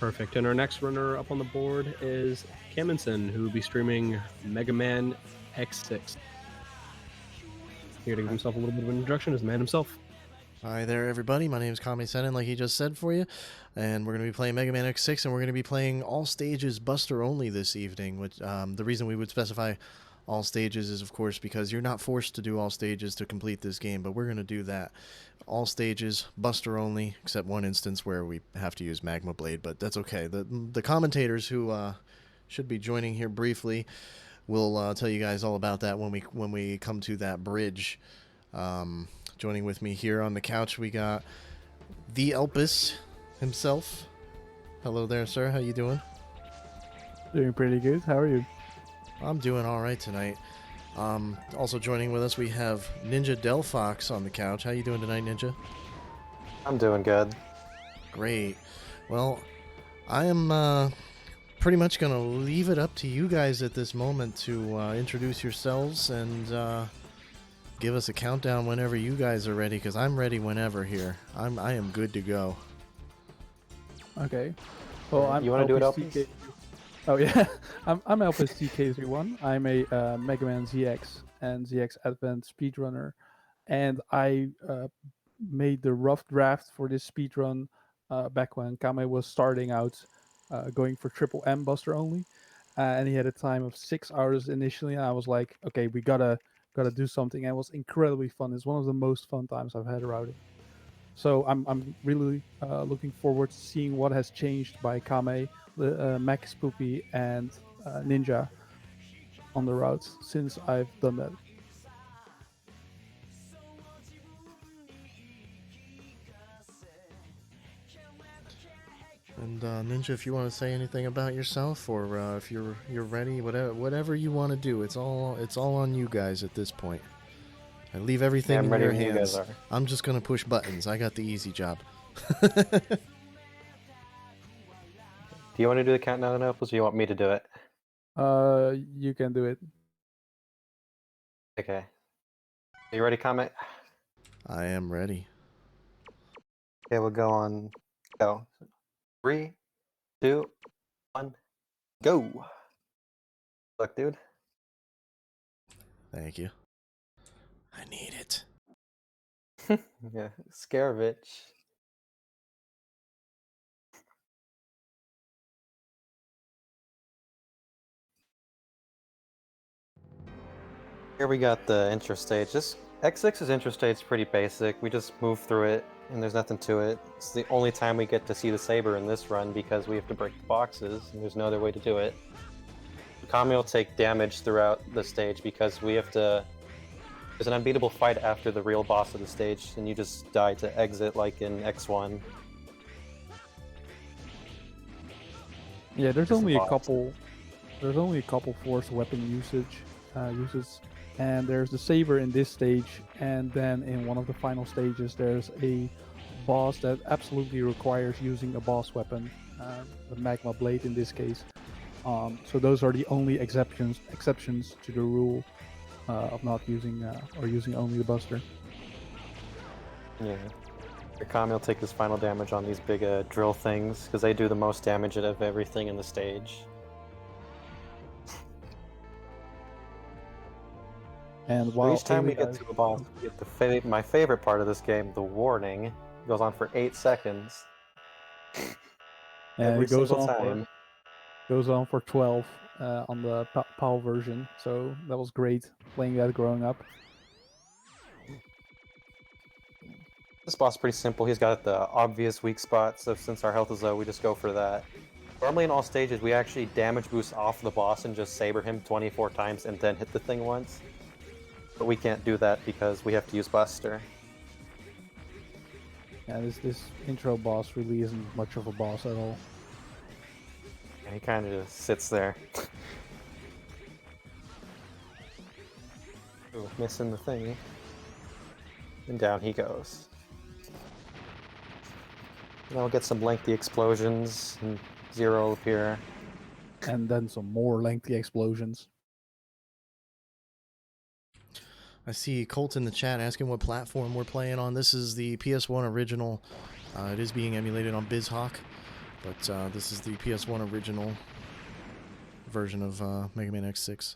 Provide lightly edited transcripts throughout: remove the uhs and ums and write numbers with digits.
Perfect. And our next runner up on the board is Kammesennin, who will be streaming Mega Man X6. Here to give himself a little bit of an introduction is the man himself. Hi there, everybody. My name is Kammesennin, like he just said for you, and we're going to be playing Mega Man X6, and we're going to be playing all stages Buster only this evening. Which the reason we would specify all stages is, of course, because you're not forced to do all stages to complete this game, but we're going to do that. All stages Buster only, except one instance where we have to use Magma Blade, but that's okay. The commentators who should be joining here briefly will tell you guys all about that when we come to that bridge. Joining with me here on the couch, we got the Elpis himself. Hello there, sir. How you doing? Doing pretty good. How are you? I'm doing all right tonight. Also joining with us, we have Ninja Delphox on the couch. How you doing tonight, Ninja? I'm doing good. Great. Well, I am pretty much going to leave it up to you guys at this moment to introduce yourselves and give us a countdown whenever you guys are ready, because I'm ready whenever here. I am good to go. Okay. Well, I'm. You want to do it, Elpis Elpis? TK. Oh yeah, I'm Elpis TK31. I'm a Mega Man ZX and ZX Advent speedrunner, and I made the rough draft for this speedrun back when Kame was starting out, going for Triple M Buster only, and he had a time of 6 hours initially. And I was like, okay, we gotta do something. And it was incredibly fun. It's one of the most fun times I've had routing. So I'm really looking forward to seeing what has changed by Kame, Max Poopy, and Ninja on the routes since I've done that. And Ninja, if you want to say anything about yourself, or if you're ready, whatever you want to do, it's all on you guys at this point. I leave everything in your hands. I'm just gonna push buttons. I got the easy job. Do you want to do the countdown, Elpis, or do you want me to do it? You can do it. Okay. Are you ready, Kame? I am ready. Okay, we'll go on. Go. 3, 2, 1, go! Look, dude. Thank you. I need it. Yeah, Scaravitch. Here we got the intro stage. This X6's intro stage is pretty basic. We just move through it, and there's nothing to it. It's the only time we get to see the saber in this run because we have to break the boxes, and there's no other way to do it. Kame will take damage throughout the stage because we have to... There's an unbeatable fight after the real boss of the stage, and you just die to exit like in X1. Yeah, there's only a couple. There's only a couple force weapon uses, and there's the saber in this stage, and then in one of the final stages, there's a boss that absolutely requires using a boss weapon, the Magma Blade in this case. So those are the only exceptions to the rule of not using or using only the Buster. Yeah. Kame will take his final damage on these big drill things, because they do the most damage out of everything in the stage. And while each time we get to a boss, we get my favorite part of this game, the warning. It goes on for 8 seconds. And Every it goes single on time. goes on for 12 on the PAL version, so that was great playing that growing up. This boss is pretty simple. He's got the obvious weak spot, so since our health is low, we just go for that. Normally in all stages, we actually damage boost off the boss and just saber him 24 times and then hit the thing once. But we can't do that because we have to use Buster. Yeah, this intro boss really isn't much of a boss at all. And he kind of just sits there. Ooh, missing the thing. And down he goes. And I'll get some lengthy explosions, and Zero will appear. And then some more lengthy explosions. I see Colt in the chat asking what platform we're playing on. This is the PS1 original. It is being emulated on BizHawk. But this is the PS1 original version of Mega Man X6.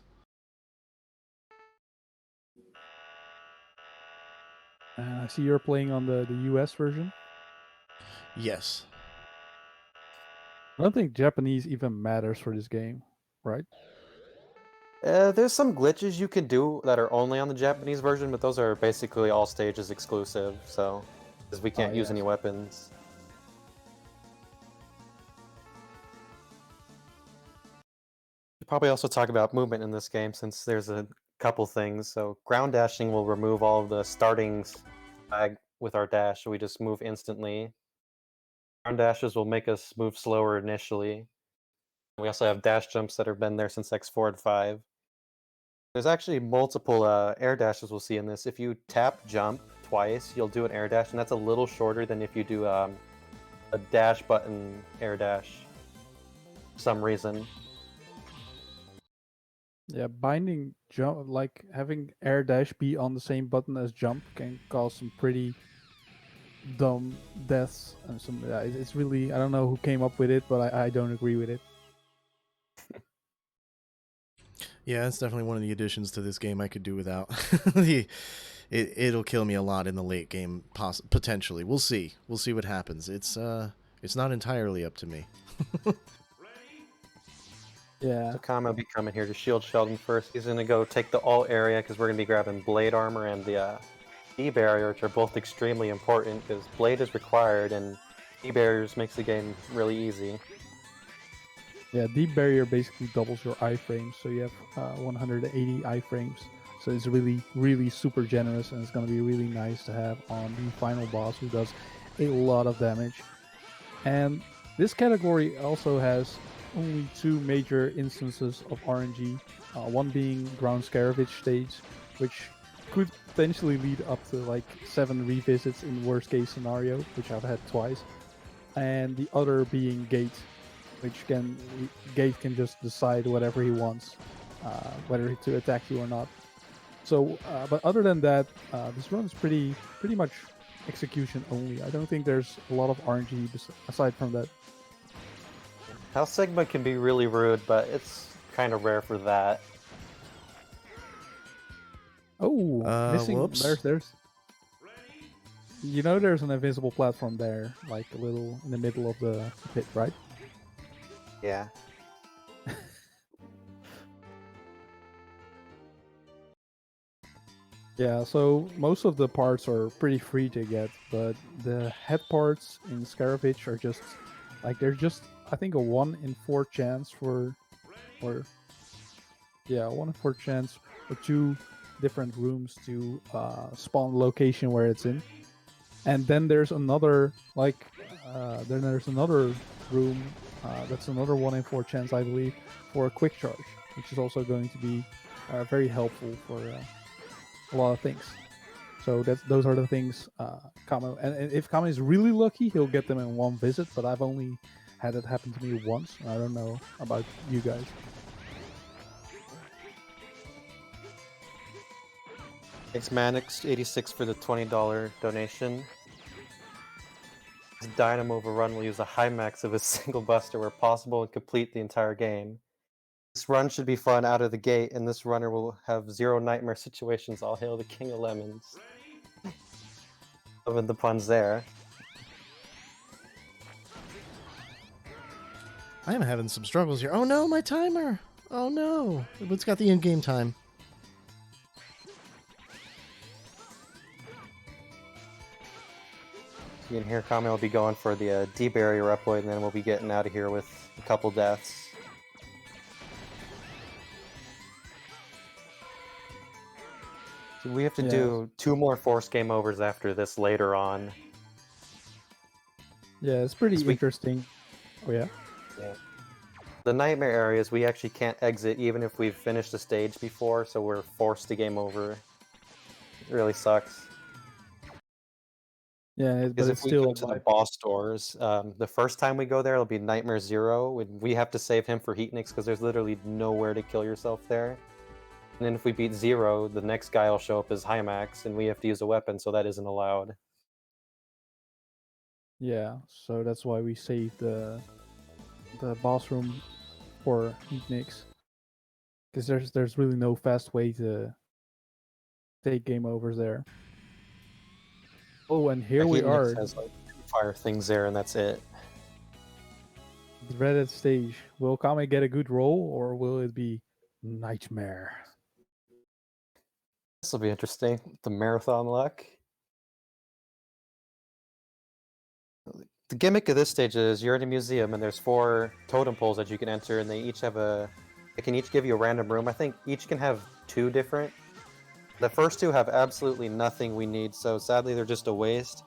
I see you're playing on the US version. Yes. I don't think Japanese even matters for this game, right? There's some glitches you can do that are only on the Japanese version, but those are basically all stages exclusive, so because we can't use yes. any weapons. Probably also talk about movement in this game since there's a couple things. So ground dashing will remove all of the startings lag with our dash, so we just move instantly. Ground dashes will make us move slower initially. We also have dash jumps that have been there since X4 and 5. There's actually multiple air dashes we'll see in this. If you tap jump twice, you'll do an air dash, and that's a little shorter than if you do a dash button air dash for some reason. Yeah, binding jump, like having air dash be on the same button as jump, can cause some pretty dumb deaths and some. Yeah, it's really, I don't know who came up with it, but I don't agree with it. Yeah, that's definitely one of the additions to this game I could do without. It'll kill me a lot in the late game, potentially. We'll see. We'll see what happens. It's not entirely up to me. Yeah. So Kama will be coming here to shield Sheldon first. He's gonna go take the all area because we're gonna be grabbing blade armor and the E barrier, which are both extremely important because blade is required and E barriers makes the game really easy. Yeah, deep barrier basically doubles your iframes, so you have 180 iframes. So it's really, really super generous, and it's going to be really nice to have on the final boss, who does a lot of damage. And this category also has only two major instances of RNG. One being ground Scaravage stage, which could potentially lead up to like 7 revisits in worst case scenario, which I've had twice. And the other being gate, which Gate can just decide whatever he wants, whether to attack you or not. So, but other than that, this run is pretty much execution only. I don't think there's a lot of RNG aside from that. House Sigma can be really rude, but it's kind of rare for that. Oh, missing. Whoops. There's. You know, there's an invisible platform there, like a little in the middle of the pit, right? Yeah. Yeah, so most of the parts are pretty free to get, but the head parts in Scaravage are just like, they're just, I think, a 1 in 4 chance for, or yeah, 1 in 4 chance for 2 different rooms to spawn the location where it's in. And then there's another, like, then there's another room that's another 1 in 4 chance, I believe, for a quick charge, which is also going to be very helpful for a lot of things. So those are the things Kama, and if Kama is really lucky, he'll get them in one visit, but I've only had it happen to me once. I don't know about you guys. Thanks Manix86 for the $20 donation. This Dynamo Overrun will use a high max of a single buster where possible and complete the entire game. This run should be fun out of the gate, and this runner will have 0 nightmare situations. All hail the King of Lemons. Loving the puns there. I am having some struggles here. Oh no, my timer! Oh no! It's got the in-game time. You can hear Kami will be going for the D barrier upload, and then we'll be getting out of here with a couple deaths. So we have to do 2 more force game overs after this later on. Yeah, it's pretty interesting. Oh yeah? Yeah. The nightmare areas we actually can't exit even if we've finished the stage before, so we're forced to game over. It really sucks. Yeah, but Because it's if we still go a to the vibe. boss doors, the first time we go there, it'll be Nightmare 0. We have to save him for Heatniks because there's literally nowhere to kill yourself there. And then if we beat 0, the next guy will show up as Hymax, and we have to use a weapon, so that isn't allowed. Yeah, so that's why we saved the the boss room for heat mix, because there's really no fast way to take game overs there. Oh, and here we Heat Mix are, has like fire things there, and that's it. the dreaded stage. Will Kame get a good roll, or will it be nightmare? This will be interesting. The marathon luck. The gimmick of this stage is you're in a museum and there's 4 totem poles that you can enter, and they each have they can each give you a random room. I think each can have 2 different. The first 2 have absolutely nothing we need, so sadly they're just a waste.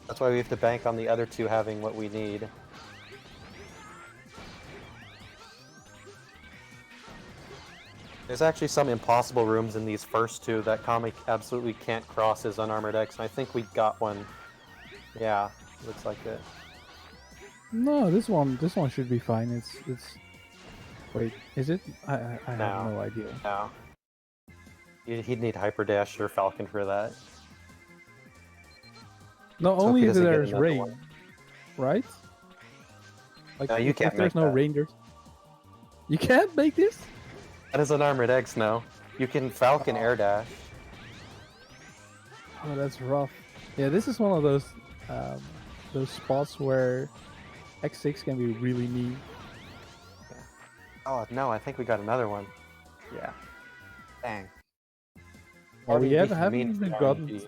That's why we have to bank on the other 2 having what we need. There's actually some impossible rooms in these first 2 that Kami absolutely can't cross his unarmored X, and I think we got one. Yeah, looks like it. No, this one should be fine. It's. Wait, is it? I have No. no idea. No. He'd need Hyperdash or Falcon for that. Not hope he only doesn't get there's another rain, one. Right? Like No, you if can't there's make no that. rain, you can't make this. That is an armored X now. You can Falcon Air Dash. Oh, that's rough. Yeah, this is one of those spots where X6 can be really neat. Oh no, I think we got another one. Yeah. Dang. Well, we RNG haven't means even RNG. gotten.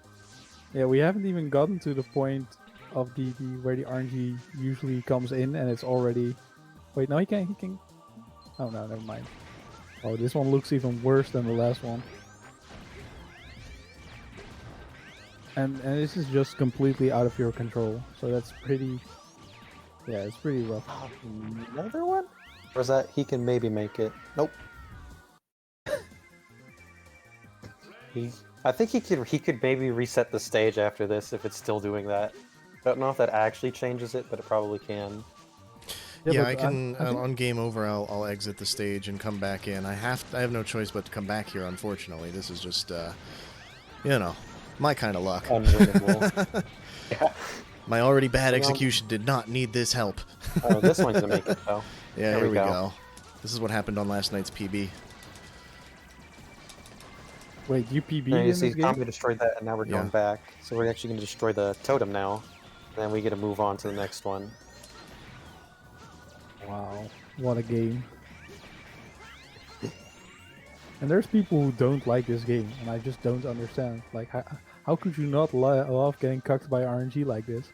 Yeah, we haven't even gotten to the point of the where the RNG usually comes in, and it's already. Wait, no, he can. Oh no, never mind. Oh, this one looks even worse than the last one. And this is just completely out of your control, so that's pretty. Yeah, it's pretty rough. Oh, another one? Or is that he can maybe make it? Nope. I think he could maybe reset the stage after this if it's still doing that. I don't know if that actually changes it, but it probably can. Yeah, but I can I think- on game over. I'll exit the stage and come back in. I have no choice but to come back here. Unfortunately, this is just my kind of luck. Unwinnable. Yeah. My already bad Well, execution did not need this help. Oh, this one's gonna make it though. Yeah, There here we we go. go. This is what happened on last night's PB. Wait, you PB Now in you this see, game? Tommy destroyed that, and now we're going Yeah. back. So we're actually gonna destroy the totem now. And then we get to move on to the next one. Wow, what a game. And there's people who don't like this game, and I just don't understand. Like, how could you not love getting cucked by RNG like this?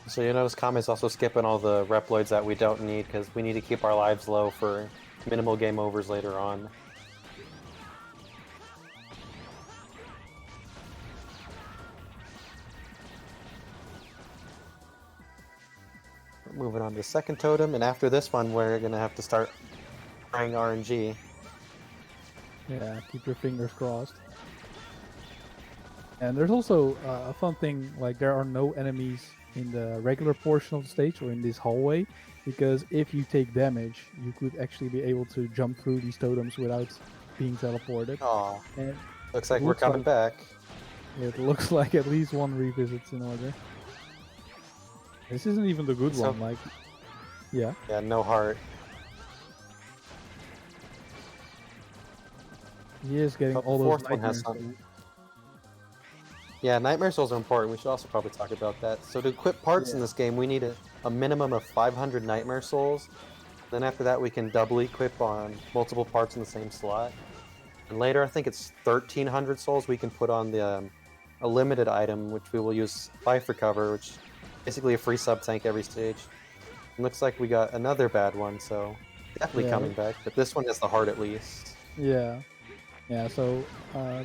So you notice Kame's also skipping all the Reploids that we don't need because we need to keep our lives low for minimal game overs later on. We're moving on to the second totem, and after this one we're gonna have to start trying RNG. Yeah, keep your fingers crossed. And there's also a fun thing, like there are no enemies in the regular portion of the stage or in this hallway, because if you take damage, you could actually be able to jump through these totems without being teleported. Aw, And looks like we're Looks coming like- back. it looks like at least one revisit's in order. This isn't even the good So- one, like... Yeah. Yeah, no heart. He is getting But the all those fourth one has nightmares. something. Yeah, Nightmare Souls are important. We should also probably talk about that. So to equip parts in Yeah. this game, we need a minimum of 500 Nightmare Souls. Then after that, we can doubly equip on multiple parts in the same slot. And later, I think it's 1,300 souls we can put on the a limited item, which we will use Life Recover, which is basically a free sub tank every stage. It looks like we got another bad one, so definitely Yeah. coming back. But this one has the heart at least. Yeah. Yeah, so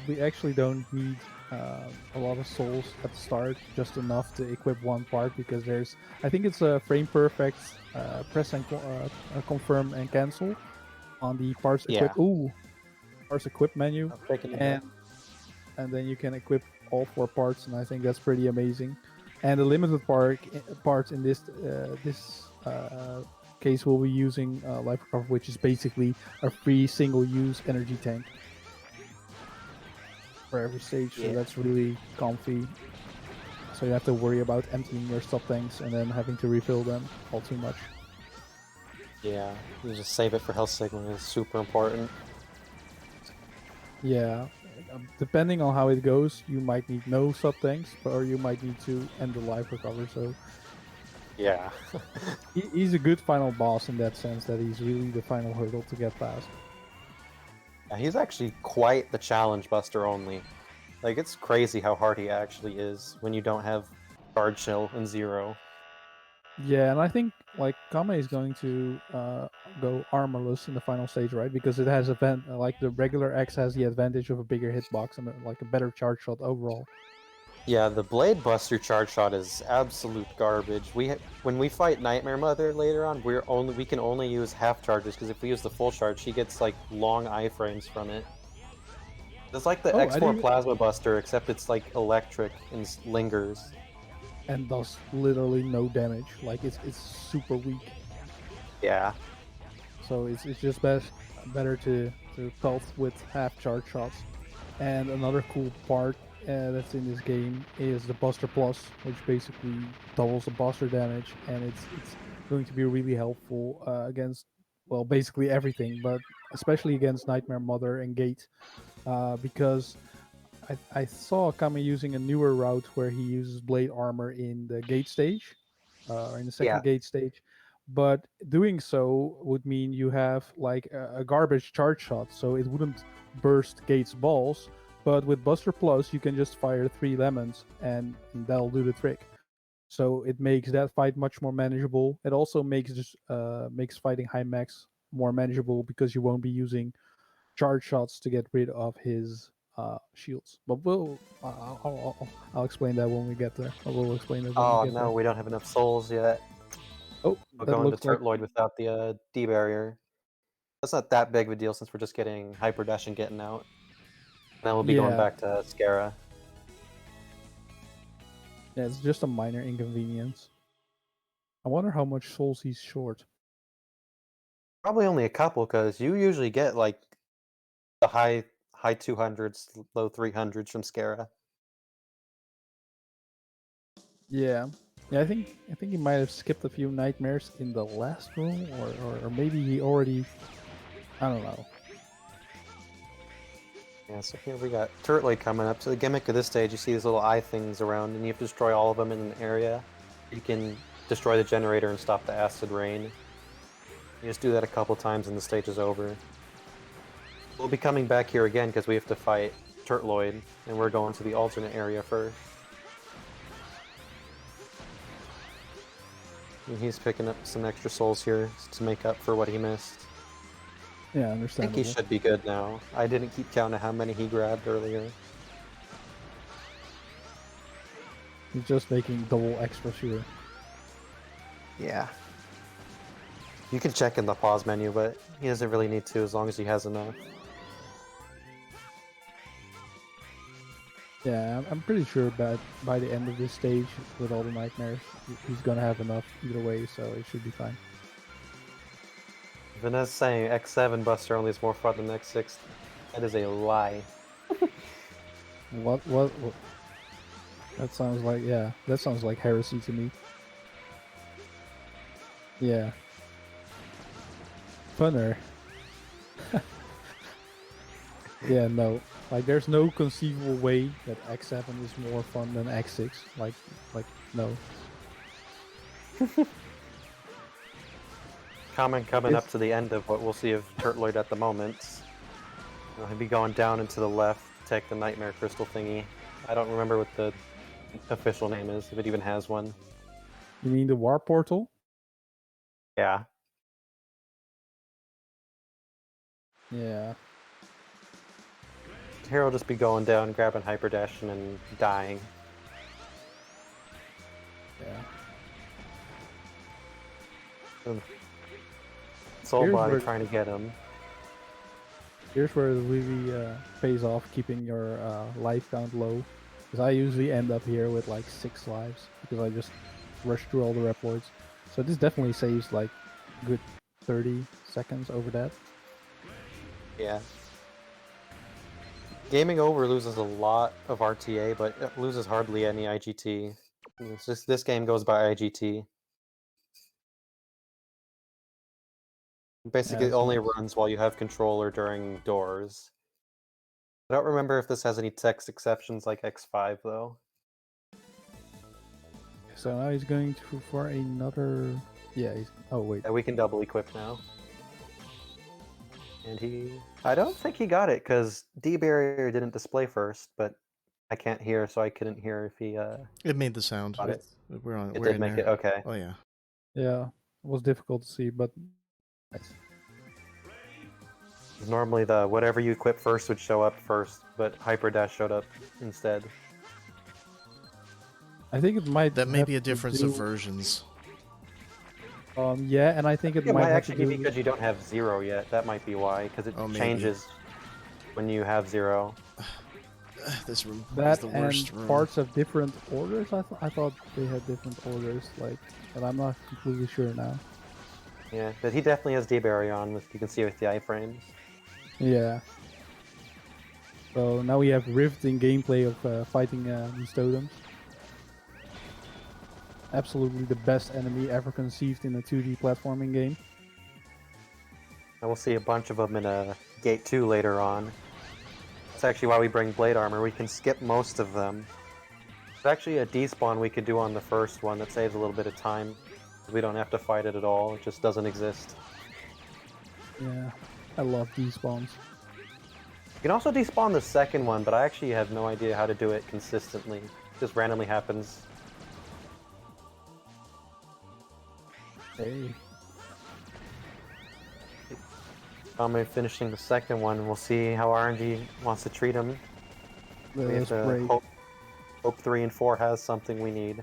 we actually don't need a lot of souls at the start, just enough to equip one part, because there's, I think it's a frame perfect press and confirm and cancel on the parts Yeah. equip. Ooh, parts equip menu, I'm taking it and then you can equip all 4 parts, and I think that's pretty amazing. And the limited parts in this case will be using Life Recover, which is basically a free single-use energy tank. for every stage, Yeah. so that's really comfy. So you have to worry about emptying your stop tanks and then having to refill them all too much. Yeah, you just save it for health signal is super important. Yeah, depending on how it goes, you might need no sub tanks, or you might need to end the life recover. So Yeah. he's a good final boss in that sense, that he's really the final hurdle to get past. Yeah, he's actually quite the challenge buster only. Like, it's crazy how hard he actually is when you don't have guard shell and zero. Yeah, and I think like Kame is going to go armorless in the final stage, right? Because it has like the regular X has the advantage of a bigger hitbox and like a better charge shot overall. Yeah, the Blade Buster charge shot is absolute garbage. When we fight Nightmare Mother later on, we can only use half charges because if we use the full charge, she gets like long iframes from it. It's like the Oh, I X4 didn't, Plasma Buster, except it's like electric and lingers. and does literally no damage. Like it's super weak. Yeah. So it's just better to pelt with half charge shots. And another cool part that's in this game is the Buster Plus, which basically doubles the Buster damage, and it's going to be really helpful against, well, basically everything, but especially against Nightmare Mother and Gate, because I saw Kami using a newer route where he uses blade armor in the Gate stage, or in the second Yeah. Gate stage. But doing so would mean you have like a garbage charge shot, so it wouldn't burst Gate's balls. But with Buster Plus, you can just fire 3 lemons, and that'll do the trick. So it makes that fight much more manageable. It also makes fighting High Max more manageable because you won't be using charge shots to get rid of his shields. But I'll explain that when we get there. Or we'll explain it when we Oh get no, there. we don't have enough souls yet. Oh, We'll that go into looks like Turtloid without the D barrier. That's not that big of a deal since we're just getting Hyper Dash and getting out. Then we'll be going yeah, back to Scara. yeah. It's just a minor inconvenience. I wonder how much souls he's short. Probably only a couple, because you usually get like the high 200s, low 300s from Scara. Yeah, yeah. I think he might have skipped a few nightmares in the last room, or maybe he already. I don't know. Yeah, so here we got Turtloid coming up. So the gimmick of this stage, you see these little eye things around, and you have to destroy all of them in an area. You can destroy the generator and stop the acid rain. You just do that a couple times and the stage is over. We'll be coming back here again because we have to fight Turtloid, and we're going to the alternate area first. And he's picking up some extra souls here to make up for what he missed. Yeah, I think understandable. he should be good now. I didn't keep count of how many he grabbed earlier. He's just making double extra sure. Yeah. You can check in the pause menu, but he doesn't really need to as long as he has enough. Yeah, I'm pretty sure that by the end of this stage, with all the nightmares, he's gonna have enough either way, so it should be fine. Vanessa's saying X7 Buster only is more fun than X6. That is a lie. What? That sounds like heresy to me. Yeah. Funner. Yeah, no. Like, there's no conceivable way that X7 is more fun than X6. Like, no. Coming up to the end of what we'll see of Turtloid at the moment. He'll be going down and to the left, take the Nightmare Crystal thingy. I don't remember what the official name is, if it even has one. You mean the War Portal? Yeah. Yeah. Here will just be going down, grabbing Hyper Dashing and dying. Yeah. Soul Here's Body where- trying to get him. Here's where it really pays off keeping your life count low. Because I usually end up here with like 6 lives because I just rush through all the Reploids. So this definitely saves like good 30 seconds over that. Yeah. Gaming Over loses a lot of RTA, but it loses hardly any IGT. It's just this game goes by IGT. Basically, it it's only nice. runs while you have control or during doors. I don't remember if this has any text exceptions like X5 though. So now he's going for another. Yeah. Oh wait. Yeah, we can double equip now. And I don't think he got it because D barrier didn't display first, but I can't hear, so I couldn't hear if he It made the sound. got it. We're on. It We're did in make there. it, okay. Oh yeah. Yeah. It was difficult to see, but. Nice. Normally the whatever you equip first would show up first, but Hyper Dash showed up instead. I think it might. That may have be a to difference do- of versions. Yeah, and I think it It might might have actually to be do. because you don't have 0 yet. That might be why, because it Oh, maybe. changes when you have 0. This room is That the and worst room. parts of different orders. I thought they had different orders, like, but I'm not completely sure now. Yeah, but he definitely has D barrier on, you can see with the iframes. Yeah. So now we have riveting gameplay of fighting these totems. Absolutely the best enemy ever conceived in a 2D platforming game. And we'll see a bunch of them in Gate 2 later on. That's actually why we bring Blade Armor. We can skip most of them. There's actually a despawn we could do on the first one that saves a little bit of time. We don't have to fight it at all. It just doesn't exist. Yeah, I love despawns. You can also despawn the second one, but I actually have no idea how to do it consistently. It just randomly happens. Hey. I'm finishing the second one, and we'll see how RNG wants to treat him. We have That's to great. hope 3 and 4 has something we need.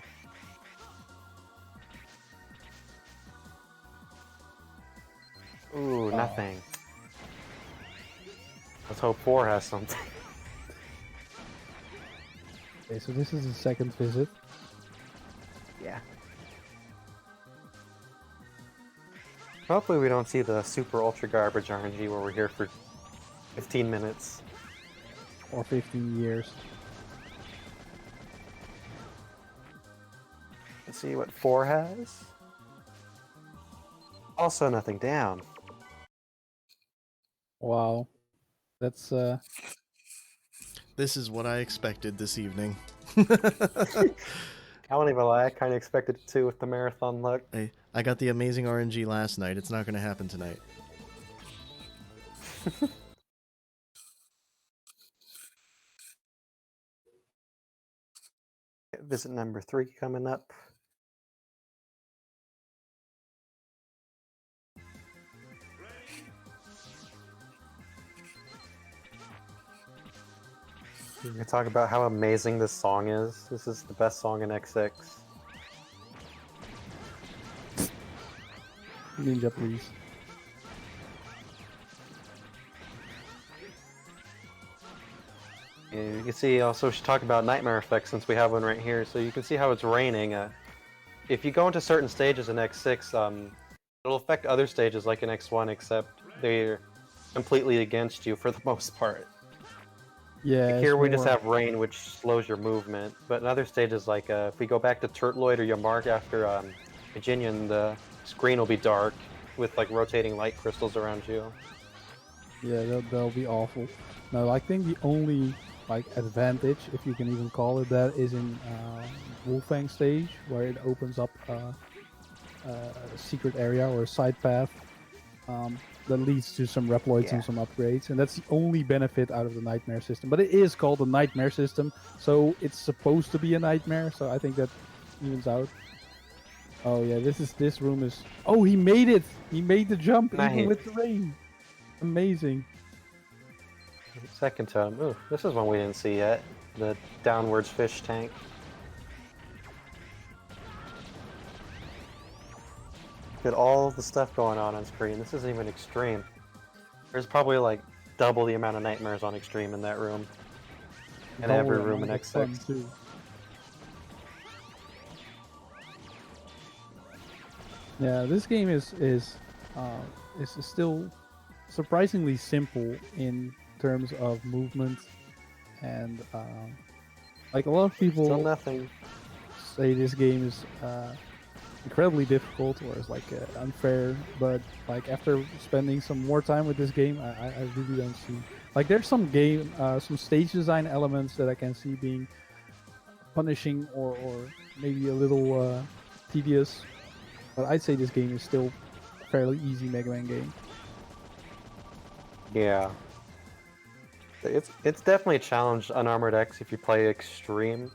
Ooh, nothing. Let's hope 4 has something. Okay, so this is the second visit. Yeah. Hopefully we don't see the super ultra garbage RNG where we're here for 15 minutes. Or 15 years. Let's see what 4 has. Also nothing down. Wow. That's This is what I expected this evening. I won't even lie, I kind of expected it too with the marathon luck. Hey, I got the amazing RNG last night. It's not going to happen tonight. Visit number 3 coming up. We're gonna talk about how amazing this song is. This is the best song in X6. Ninja, please. And you can see also we should talk about nightmare effects since we have one right here. So you can see how it's raining. If you go into certain stages in X6, it'll affect other stages like in X1, except they're completely against you for the most part. Yeah. Like it's here we just more- have rain, which slows your movement. But in other stages, like if we go back to Turtloid or Yamark after Virginian, the screen will be dark with like rotating light crystals around you. Yeah, that'll be awful. No, I think the only like advantage, if you can even call it that, is in Wolfang stage, where it opens up a secret area or a side path that leads to some Reploids Yeah. and some upgrades, and that's the only benefit out of the Nightmare system. But it is called the Nightmare system, so it's supposed to be a nightmare. So I think that evens out. Oh yeah, this room is. Oh, he made it! He made the jump even Nice. with the rain. Amazing. Second totem. Ooh, this is one we didn't see yet. The downwards fish tank. Look at all the stuff going on screen. This isn't even extreme. There's probably like double the amount of nightmares on extreme in that room. And every Double room in amount of fun, X6. too. Yeah, this game is still surprisingly simple in terms of movement and like a lot of people Still nothing. say this game is incredibly difficult or is like unfair, but like after spending some more time with this game, I really don't see like there's some stage design elements that I can see being punishing or maybe a little tedious, but I'd say this game is still a fairly easy Mega Man game. Yeah. It's definitely a challenge, Unarmored X, if you play Extreme.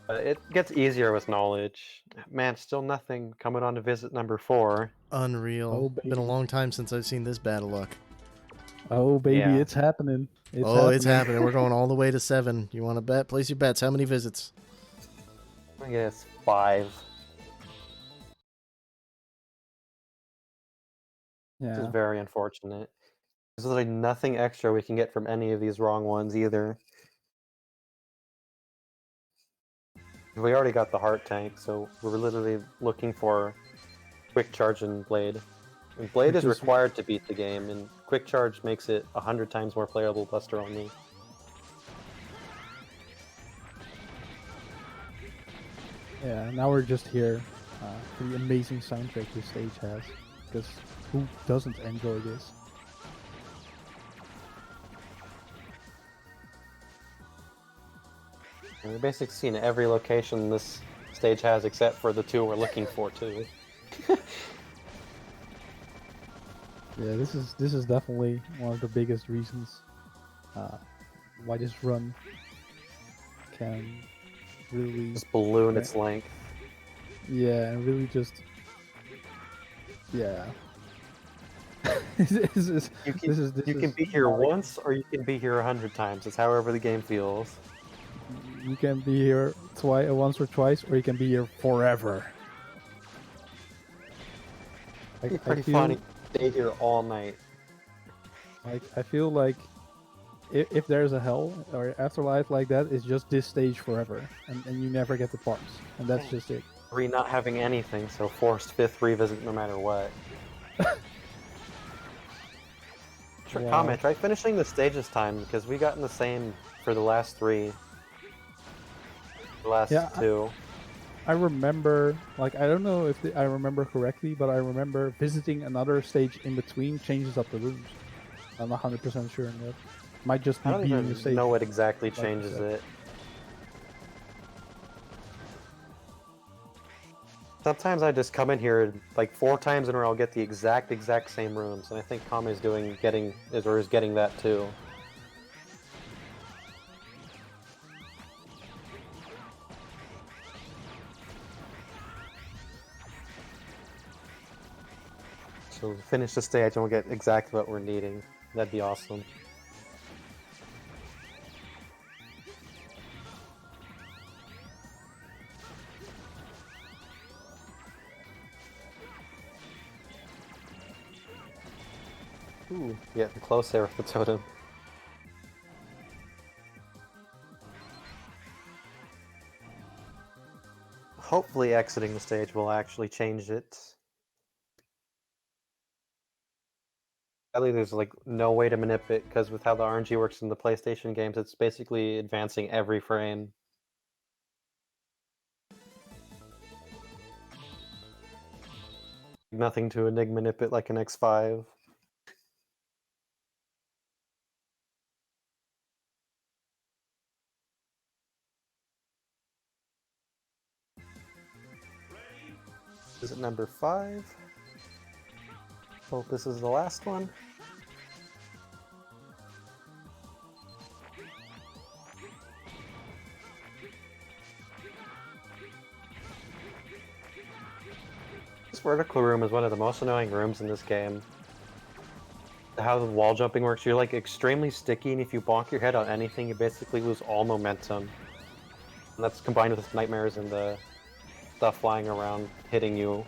It gets easier with knowledge. Man, still nothing. Coming on to visit number 4. Unreal. Oh, Been a baby. long time since I've seen this bad of luck. Oh baby, Yeah. it's happening. It's happening. We're going all the way to 7. You want to bet? Place your bets. How many visits? I guess 5. Which is Yeah. very unfortunate. There's literally nothing extra we can get from any of these wrong ones either. We already got the heart tank, so we're literally looking for quick charge and blade. And blade is required to beat the game, and quick charge makes it 100 times more playable Buster only. Yeah, now we're just here for the amazing soundtrack this stage has, because who doesn't enjoy this? And we're basically seeing every location this stage has except for the 2 we're looking for too. Yeah, this is definitely one of the biggest reasons why this run can really Just balloon its length. and really just yeah. You can be here once, or you can be here 100 times. It's however the game feels. You can be here once or twice, or you can be here forever. It'd be pretty funny. Stay here all night. Like I feel like if there's a hell or afterlife like that, it's just this stage forever, and you never get the parts, and that's just it. 3 not having anything, so forced 5th revisit no matter what. Sure, Wow. comment. Try finishing the stage this time, because we gotten the same for the last 3. The last 2. I remember, like, I don't know if I remember correctly, but I remember visiting another stage in between changes up the rooms. I'm not 100% sure on that. Might just be I don't beating the even stage. know what exactly like changes that. it. Sometimes I just come in here like 4 times in a row. I'll get the exact same rooms, and I think Kame's is getting that too. So finish the stage and we'll get exactly what we're needing. That'd be awesome. Ooh, getting close there with the totem. Hopefully exiting the stage will actually change it. Sadly, there's like no way to manipulate, because with how the RNG works in the PlayStation games, it's basically advancing every frame. Nothing to enigma nip it like an X5. Is it number 5? Hope this is the last one. This vertical room is one of the most annoying rooms in this game. How the wall jumping works, you're like extremely sticky, and if you bonk your head on anything, you basically lose all momentum. And that's combined with nightmares and the stuff flying around hitting you.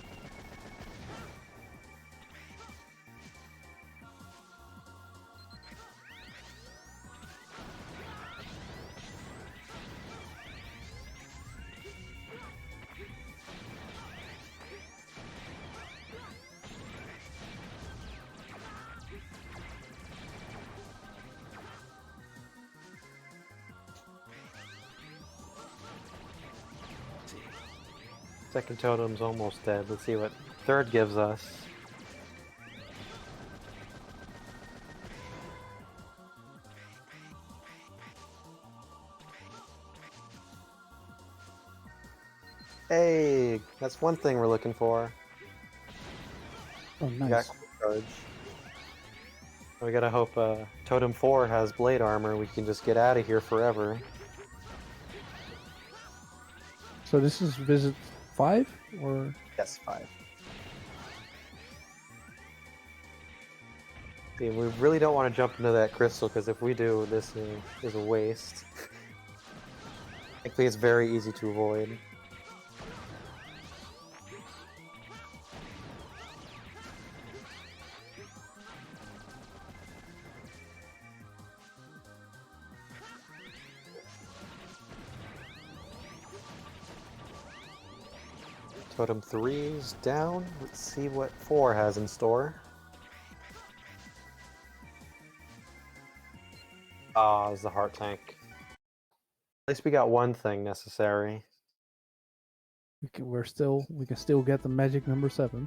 Second totem's almost dead. Let's see what third gives us. Hey, that's one thing we're looking for. Oh, We got nice. quick charge. We gotta hope Totem 4 has blade armor. We can just get out of here forever. So this is visit 5 or Yes, 5. See, we really don't want to jump into that crystal, because if we do, this is a waste. Thankfully, it's very easy to avoid. Totem 3 is down. Let's see what 4 has in store. Ah, it's the heart tank. At least we got one thing necessary. we can still get the magic number 7.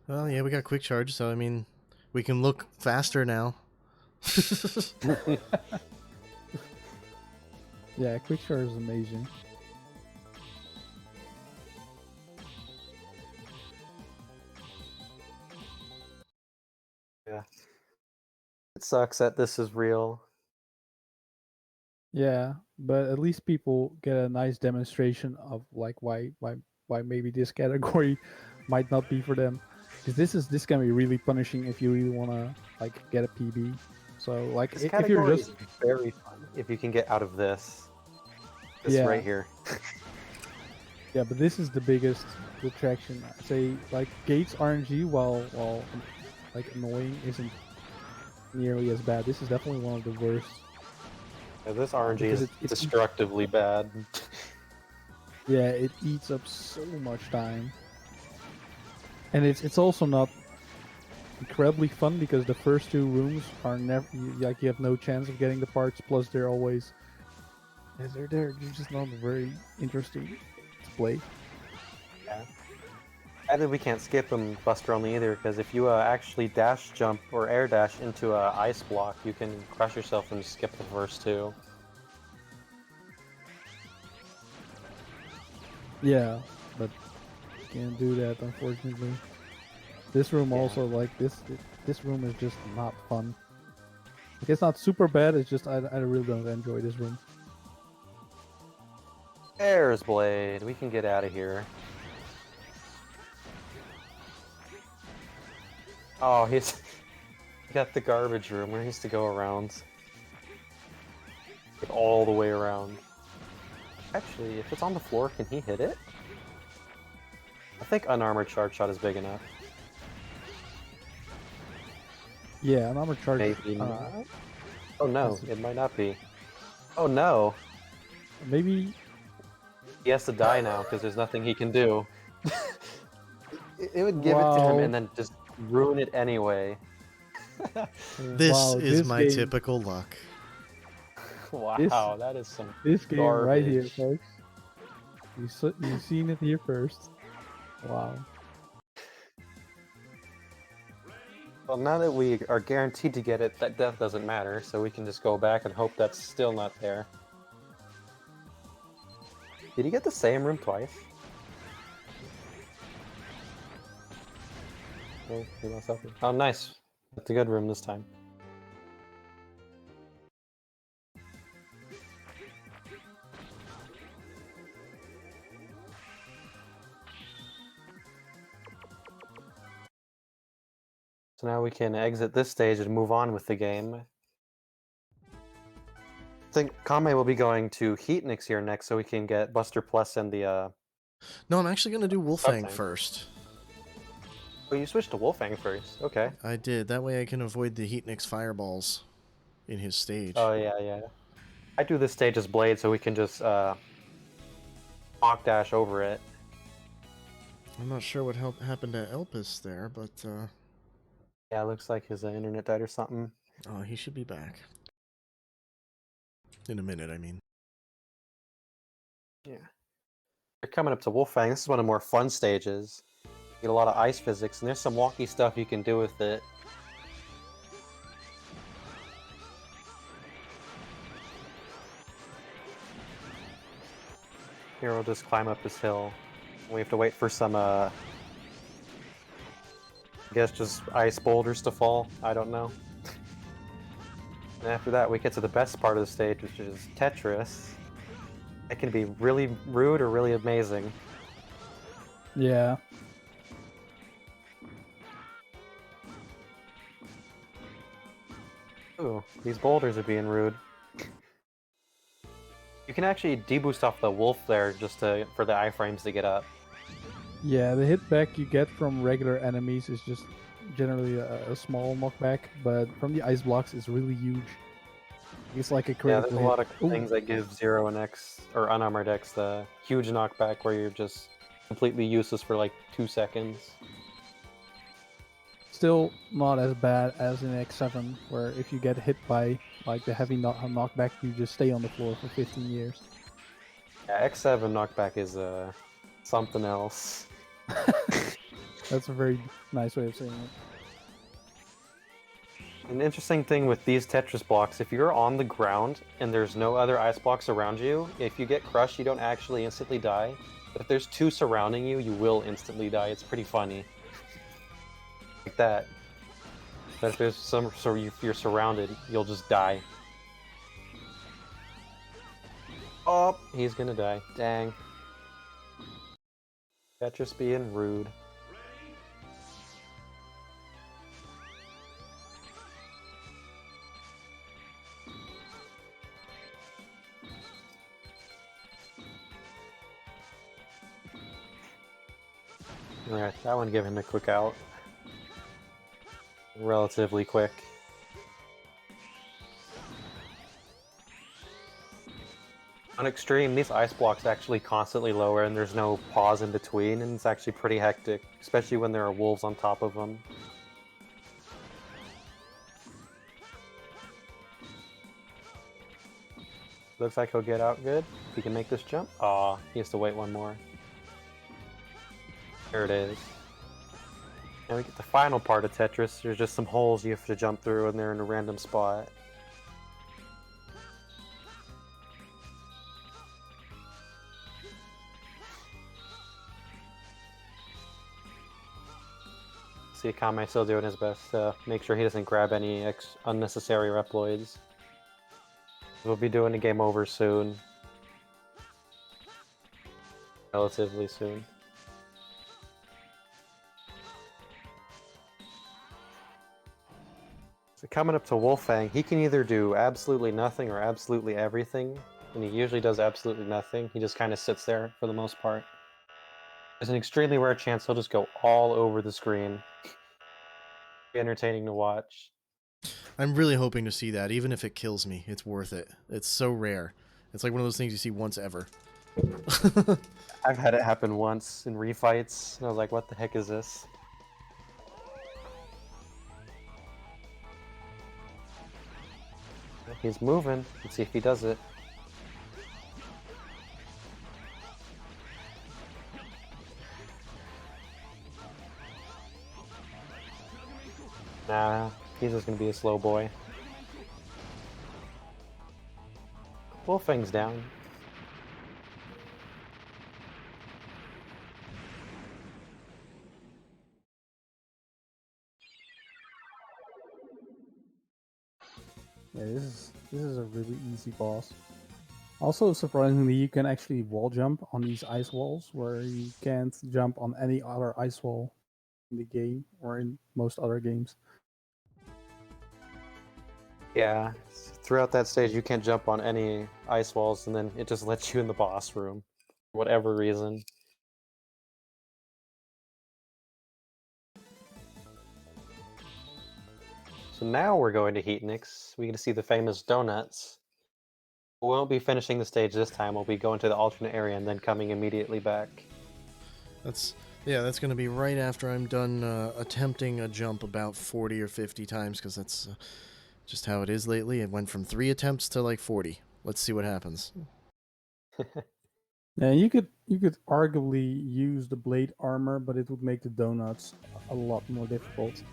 Well, yeah, we got quick charge, so I mean, we can look faster now. Yeah, quick charge is amazing. Yeah. It sucks that this is real. Yeah, but at least people get a nice demonstration of like why maybe this category might not be for them. Because this can be really punishing if you really wanna like get a PB. So like This if you're category just is very fun if you can get out of this. This Yeah. right here. yeah, but this is the biggest detraction. I'd say like Gates RNG while like annoying isn't nearly as bad. This is definitely one of the worst. Yeah, this RNG Because is it's destructively bad. Yeah, it eats up so much time. And it's also not incredibly fun because the first 2 rooms are never like you have no chance of getting the parts. Plus, they're always they're just not very interesting to play. Yeah. I think we can't skip them Buster only either, because if you actually dash jump or air dash into a ice block, you can crush yourself and skip the first 2. Yeah, but can't do that unfortunately. This room Yeah. also like this room is just not fun. Like, it's not super bad. It's just I really don't enjoy this room. There's Blade. We can get out of here. Oh, he got the garbage room where he has to go around. Like, all the way around. Actually, if it's on the floor, can he hit it? I think unarmored charge shot is big enough. Yeah, an armor charge. Maybe not. Oh no, it might not be. Oh no! Maybe He has to die now because there's nothing he can do. It would give it to him Wow. and then just ruin it anyway. This wow, is this my game, typical luck. Wow, that is some This game right here, garbage. folks. You've seen it here first. Wow. Well, now that we are guaranteed to get it, that death doesn't matter, so we can just go back and hope that's still not there. Did he get the same room twice? Oh, he lost something. Oh, nice. That's a good room this time. So now we can exit this stage and move on with the game. I think Kame will be going to Heat here next, so we can get Buster Plus and the. No, I'm actually gonna do Wolfang Wolfang. first. Oh, you switched to Wolfang first. Okay. I did. That way I can avoid the Heatnik's fireballs in his stage. Oh yeah. I do this stage as Blade, so we can just hawk dash over it. I'm not sure what happened to Elpis there, but Yeah, it looks like his internet died or something. oh, he should be back. In a minute, I mean. Yeah. You're coming up to Wolfang. This is one of the more fun stages. You get a lot of ice physics, and there's some wonky stuff you can do with it. Here we'll just climb up this hill. We have to wait for some, I guess just ice boulders to fall. I don't know. And after that, we get to the best part of the stage, which is Tetris. It can be really rude or really amazing. Yeah. Ooh, these boulders are being rude. You can actually deboost off the wolf there just for the iframes to get up. Yeah, the hit back you get from regular enemies is just generally a small knockback, but from the ice blocks it's really huge. It's like a Yeah, critical there's a hit. lot of Ooh. things that give Zero and X, or Unarmored X, the huge knockback where you're just completely useless for like 2 seconds. Still not as bad as in X7, where if you get hit by like the heavy knockback, you just stay on the floor for 15 years. Yeah, X7 knockback is something else. That's a very nice way of saying it. An interesting thing with these Tetris blocks, if you're on the ground and there's no other ice blocks around you, if you get crushed, you don't actually instantly die. But if there's 2 surrounding you, you will instantly die. It's pretty funny. Like that. But if there's if you're surrounded, you'll just die. Oh, he's gonna die. Dang. Tetris being rude. Alright, that one gave him a quick out. Relatively quick. On Extreme, these ice blocks actually constantly lower and there's no pause in between, and it's actually pretty hectic, especially when there are wolves on top of them. Looks like he'll get out good if he can make this jump. Aw, he has to wait one more. There it is. Now we get the final part of Tetris. There's just some holes you have to jump through and they're in a random spot. See Kame still doing his best to make sure he doesn't grab any unnecessary Reploids. We'll be doing a game over soon. Relatively soon. So coming up to Wolfang, he can either do absolutely nothing or absolutely everything, and he usually does absolutely nothing. He just kind of sits there for the most part. There's an extremely rare chance he'll just go all over the screen. Be entertaining to watch. I'm really hoping to see that, even if it kills me. It's worth it. It's so rare. It's like one of those things you see once ever. I've had it happen once in refights, and I was like, what the heck is this? He's moving. Let's see if he does it. Nah, he's just gonna be a slow boy. Wolfang's down. Yeah, this is a really easy boss. Also, surprisingly, you can actually wall jump on these ice walls, where you can't jump on any other ice wall in the game or in most other games. Yeah, throughout that stage you can't jump on any ice walls, and then it just lets you in the boss room. For whatever reason. So now we're going to Heatnix. We get to see the famous donuts. We won't be finishing the stage this time. We'll be going to the alternate area and then coming immediately back. That's going to be right after I'm done attempting a jump about 40 or 50 times, because that's just how it is lately. It went from 3 attempts to like 40. Let's see what happens. Yeah, you could arguably use the blade armor, but it would make the donuts a lot more difficult.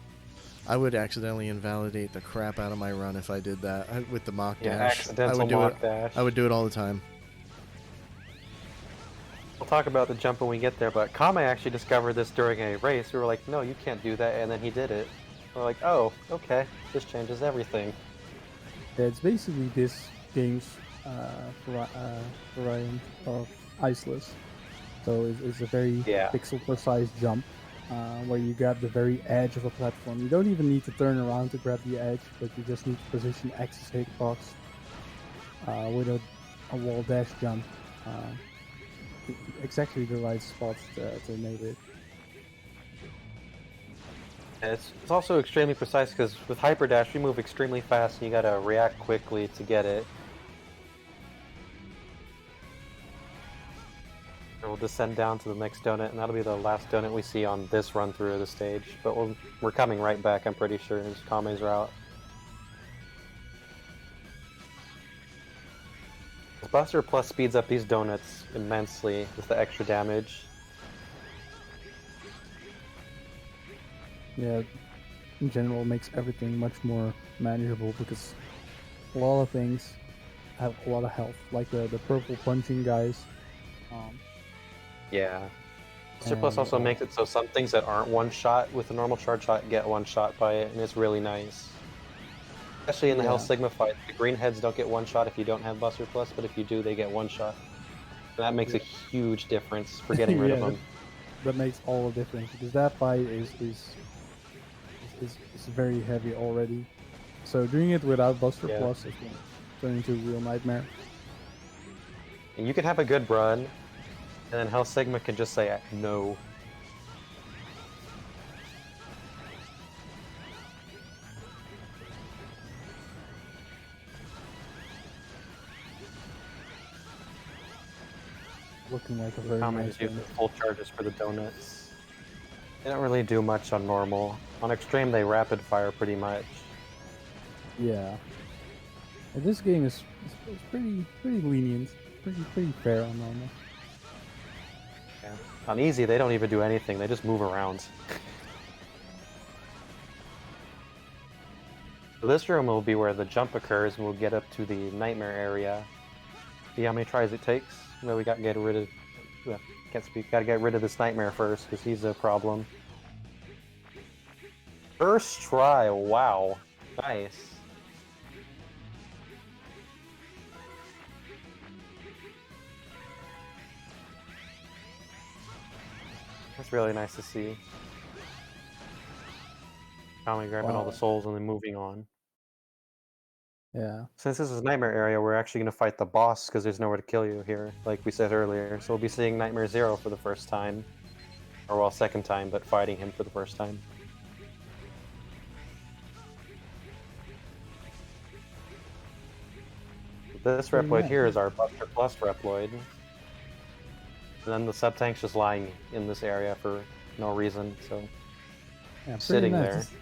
I would accidentally invalidate the crap out of my run if I did that with the mock Yeah, dash. accidental I would do mock it. dash. I would do it all the time. We'll talk about the jump when we get there, but Kame actually discovered this during a race. We were like, no, you can't do that, and then he did it. We're like, oh, okay, this changes everything. Yeah, it's basically this game's variant of Iceless. So it's a very pixel precise jump where you grab the very edge of a platform. You don't even need to turn around to grab the edge, but you just need to position X's hitbox with a wall dash jump. Exactly the right spots to enable it. And it's also extremely precise because with Hyper Dash, you move extremely fast and you gotta react quickly to get it. And we'll descend down to the next donut, and that'll be the last donut we see on this run through of the stage. But we're coming right back, I'm pretty sure, as Kame's route. Buster Plus speeds up these donuts immensely with the extra damage. Yeah, in general makes everything much more manageable because a lot of things have a lot of health, like the purple punching guys. Yeah. Buster Plus also makes it so some things that aren't one shot with a normal charge shot get one shot by it, and it's really nice. Especially in the Hell Sigma fight, the green heads don't get one shot if you don't have Buster Plus, but if you do, they get one shot. And that makes a huge difference for getting rid of them. That makes all the difference because that fight is very heavy already. So doing it without Buster Plus is going to turn into a real nightmare. And you can have a good run, and then Hell Sigma can just say no. Looking like a very nice using full charges for the donuts. They don't really do much on normal. On extreme, they rapid fire pretty much. Yeah. And this game is pretty lenient, pretty fair on normal. Yeah. On easy, they don't even do anything. They just move around. So this room will be where the jump occurs, and we'll get up to the nightmare area. See how many tries it takes. Well, we got to get rid of. Well, can't speak. Got to get rid of this nightmare first because he's a problem. First try. Wow, nice. That's really nice to see. Finally grabbing all the souls and then moving on. Yeah. Since this is Nightmare area, we're actually going to fight the boss because there's nowhere to kill you here, like we said earlier. So we'll be seeing Nightmare Zero for the first time. Or, well, second time, but fighting him for the first time. This Reploid here is our Buster Plus Reploid. And then the Sub-Tank's just lying in this area for no reason, so... Yeah, sitting nice. there.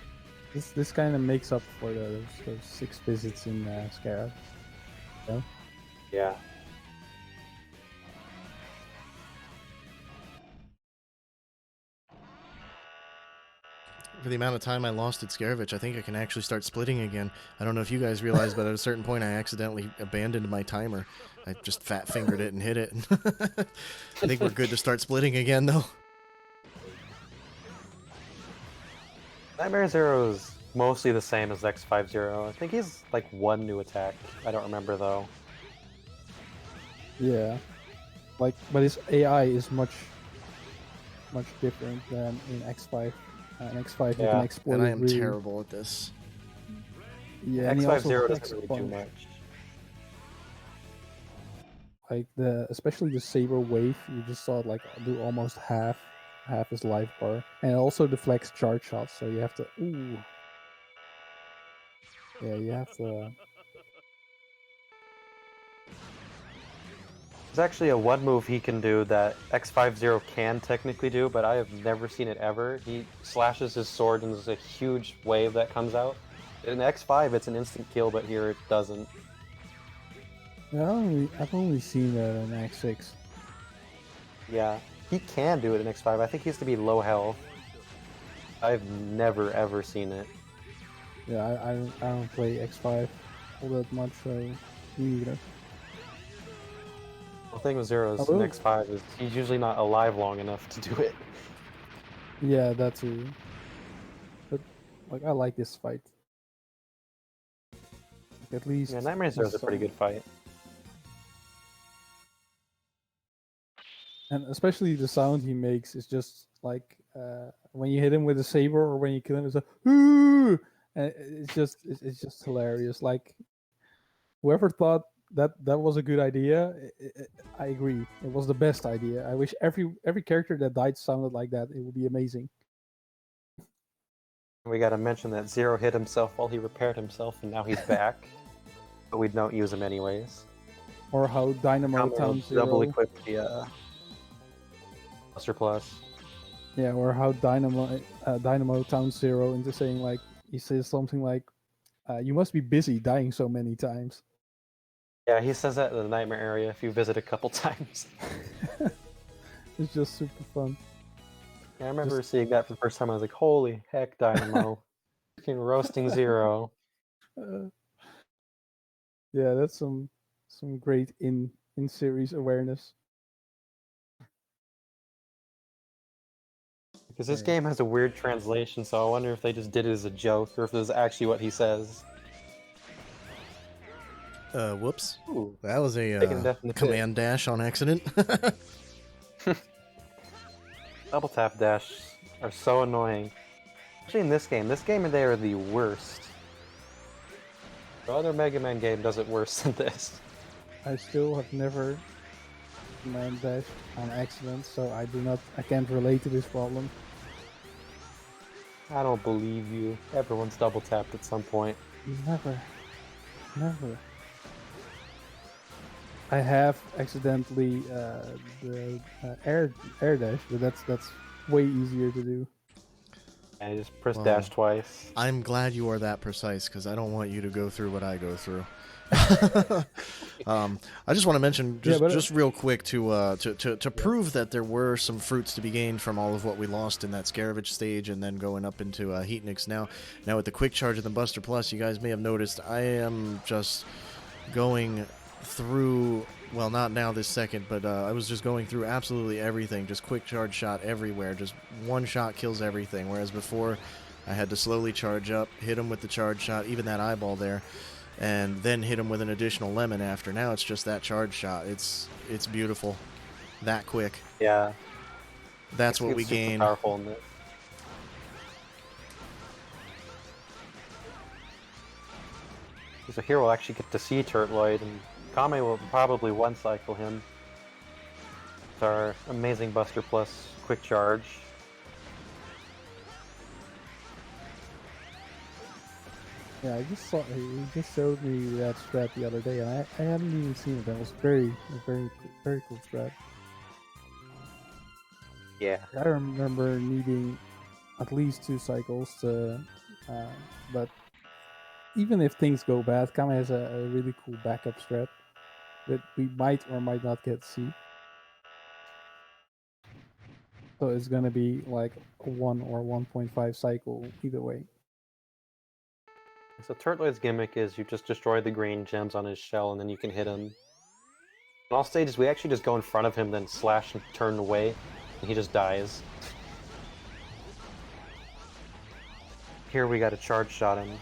This kind of makes up for those 6 visits in Scarab. Yeah. Yeah. For the amount of time I lost at Scaravich, I think I can actually start splitting again. I don't know if you guys realized, but at a certain point I accidentally abandoned my timer. I just fat-fingered it and hit it. I think we're good to start splitting again, though. Nightmare Zero's mostly the same as X50. I think he's like one new attack. I don't remember though. Yeah. But his AI is much different than in X5. In X5 you can exploit and I am really... terrible at this. Yeah, X50 doesn't really do much. Like especially the Saber Wave, you just saw it like do almost half his life bar, and it also deflects charge shots. So you have to, yeah, you have to. There's actually a one move he can do that X50 can technically do, but I have never seen it ever. He slashes his sword and there's a huge wave that comes out. In X5, it's an instant kill, but here it doesn't. Yeah, I've only seen that in X6. Yeah, he can do it in X5. I think he has to be low health. I've never ever seen it. Yeah, I don't play X5 all that much, so me either. The thing with Zero's in Although- X5 is he's usually not alive long enough to do it. Yeah, that too. But like, I like this fight. At least Yeah, Nightmare Zero's a pretty good fight. And especially the sound he makes is just like when you hit him with a saber or when you kill him, it's a "Ooh!" And it's just hilarious. Like whoever thought that was a good idea, I agree. It was the best idea. I wish every character that died sounded like that. It would be amazing. We gotta mention that Zero hit himself while he repaired himself, and now he's back. But we don't use him anyways. Or how Dynamo Kammesennin Town Zero, double equipped the Buster Plus. yeah, or how Dynamo Town Zero into saying like he says something like, "You must be busy dying so many times." Yeah, he says that in the Nightmare area if you visit a couple times. It's just super fun. Yeah, I remember seeing that for the first time. I was like, "Holy heck, Dynamo! Freaking roasting Zero." Yeah, that's some great in series awareness. Because this Yeah. game has a weird translation, so I wonder if they just did it as a joke or if this is actually what he says. Whoops. Ooh, That was a taking a definite hit. command dash on accident. Double tap dash are so annoying. Actually, in this game they are the worst. The other Mega Man game does it worse than this. I still have never command dashed on accident, so I can't relate to this problem. I don't believe you. Everyone's double tapped at some point. Never. I have accidentally the air dash, but that's way easier to do. I just press Wow. dash twice. I'm glad you are that precise because I don't want you to go through what I go through. I just want to mention just real quick to prove that there were some fruits to be gained from all of what we lost in that Scaravage stage and then going up into Heatnix. Now with the quick charge and the Buster Plus, you guys may have noticed I am just going through, well, not now this second, but I was just going through absolutely everything, just quick charge shot everywhere, just one shot kills everything, whereas before I had to slowly charge up, hit him with the charge shot, even that eyeball there, and then hit him with an additional lemon after. Now it's just that charge shot. It's beautiful, that quick. Yeah. That's what It's we super gain. powerful in this. So here we'll actually get to see Turtloid, and Kame will probably one-cycle him with our amazing Buster Plus quick charge. Yeah, I just saw he just showed me that strat the other day, and I hadn't even seen it. That was very cool strat. Yeah. I remember needing at least 2 cycles to, but even if things go bad, Kame has a really cool backup strat that we might or might not get to see. So it's gonna be like a 1 or 1.5 cycle either way. So Turtloid's gimmick is you just destroy the green gems on his shell and then you can hit him. In all stages, we actually just go in front of him, then slash and turn away, and he just dies. Here we got a charge shot him.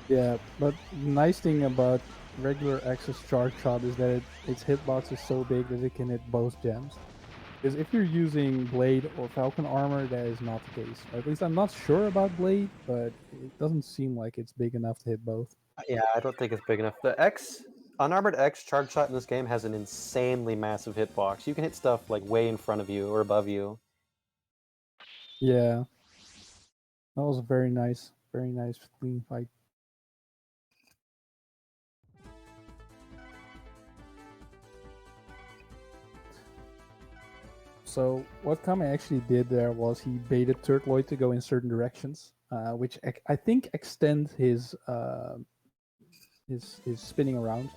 Yeah, but the nice thing about regular Axis charge shot is that its hitbox is so big that it can hit both gems. Because if you're using Blade or Falcon armor, that is not the case. Or at least I'm not sure about Blade, but it doesn't seem like it's big enough to hit both. Yeah, I don't think it's big enough. The Unarmored X charge shot in this game has an insanely massive hitbox. You can hit stuff like way in front of you or above you. Yeah. That was a very nice clean fight. So what Kame actually did there was he baited Turtloid to go in certain directions, which I think extend his spinning around.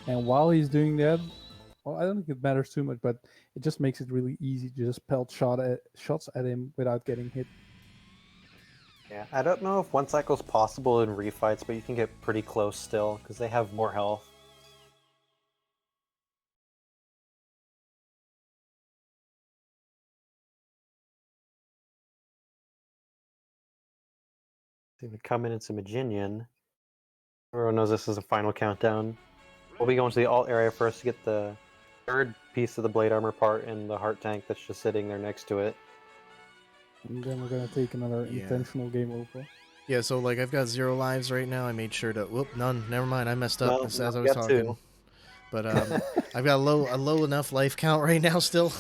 And while he's doing that, well, I don't think it matters too much, but it just makes it really easy to just pelt shots at him without getting hit. Yeah, I don't know if one cycle is possible in refights, but you can get pretty close still because they have more health. They would come in some Maginian. Everyone knows this is a final countdown. We'll be going to the alt area first to get the third piece of the blade armor part and the heart tank that's just sitting there next to it. And then we're gonna take another Yeah. intentional game over. Yeah, so like I've got 0 lives right now. I made sure to whoop none. Never mind, I messed up No, as no, I we was got talking. 2. But I've got a low enough life count right now still,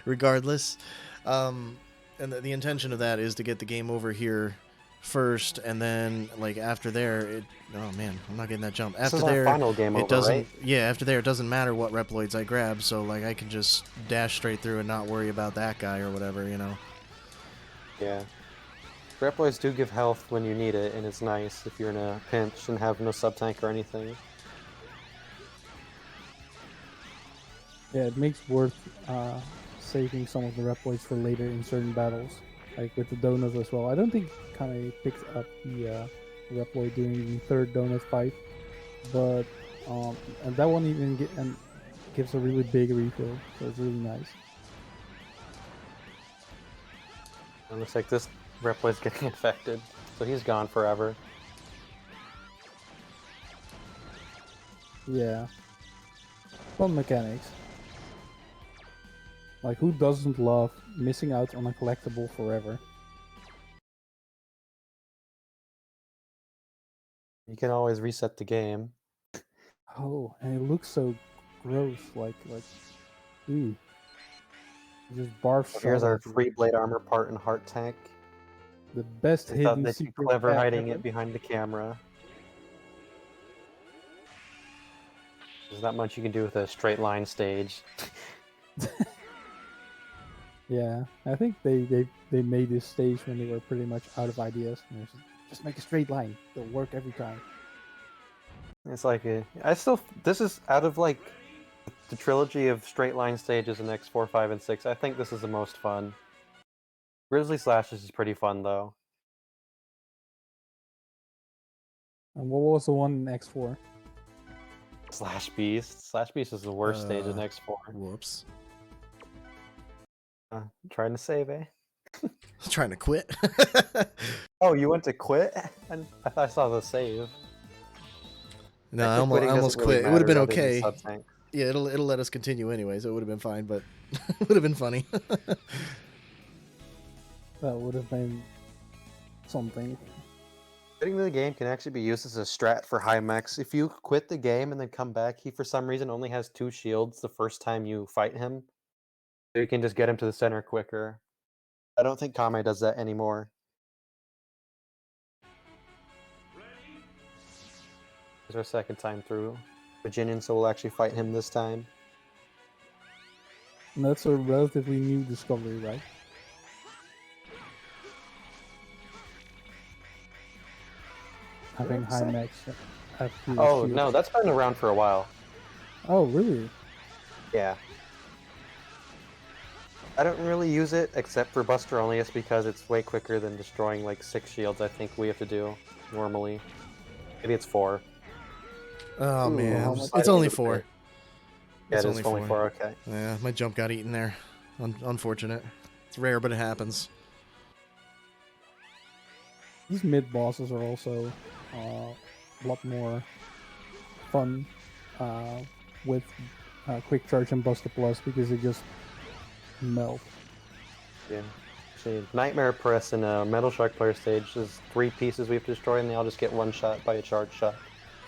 regardless. And the intention of that is to get the game over here first, and then like after there, oh man, I'm not getting that jump. This After is our there, final game it over, doesn't. right? Yeah, after there, it doesn't matter what Reploids I grab, so like I can just dash straight through and not worry about that guy or whatever, you know. Yeah. Reploids do give health when you need it, and it's nice if you're in a pinch and have no sub-tank or anything. Yeah, it makes worth saving some of the Reploids for later in certain battles, like with the donuts as well. I don't think Kame picked up the Reploid during the third donut fight, but and that one even gives a really big refill, so it's really nice. It looks like this Reploid's getting infected, so he's gone forever. Yeah, fun mechanics. Like, who doesn't love missing out on a collectible forever? You can always reset the game. Oh, and it looks so gross, like, ooh. Just barf So here's shot our at you. free blade armor part and heart tank. The best I thought hidden they'd be secret clever path hiding ever. it behind the camera. There's not much you can do with a straight line stage. Yeah, I think they made this stage when they were pretty much out of ideas. And just make a straight line; it'll work every time. It's like this is out of like the trilogy of straight line stages in X4, 5, and 6. I think this is the most fun. Grizzly Slashes is pretty fun though. And what was the one in X4? Slash Beast. Slash Beast is the worst stage in X4. Whoops. Trying to save, eh? Trying to quit. Oh, you went to quit? And I thought I saw the save. No, I Actually, quitting almost doesn't really quit. It would have been matter other than okay. sub-tank. Yeah, it'll let us continue anyways. It would have been fine, but it would have been funny. That would have been something. Quitting the game can actually be used as a strat for high mechs. If you quit the game and then come back, he for some reason only has 2 shields the first time you fight him. So you can just get him to the center quicker. I don't think Kame does that anymore. It's our second time through Virginian, so we'll actually fight him this time. And that's a relatively new discovery, right? Having high mechs. Oh, no, that's been around for a while. Oh, really? Yeah. I don't really use it except for Buster only. It's because it's way quicker than destroying like 6 shields I think we have to do normally. Maybe it's 4. Oh Ooh, man, how much- it's only 4. Yeah, It's it is only 4. Okay. Yeah, my jump got eaten there. Unfortunate. It's rare, but it happens. These mid bosses are also a lot more fun with quick charge and Buster Plus because they just melt. Yeah. Actually, Nightmare Press and a Metal Shark player stage is 3 pieces we have to destroy, and they all just get one shot by a charge shot.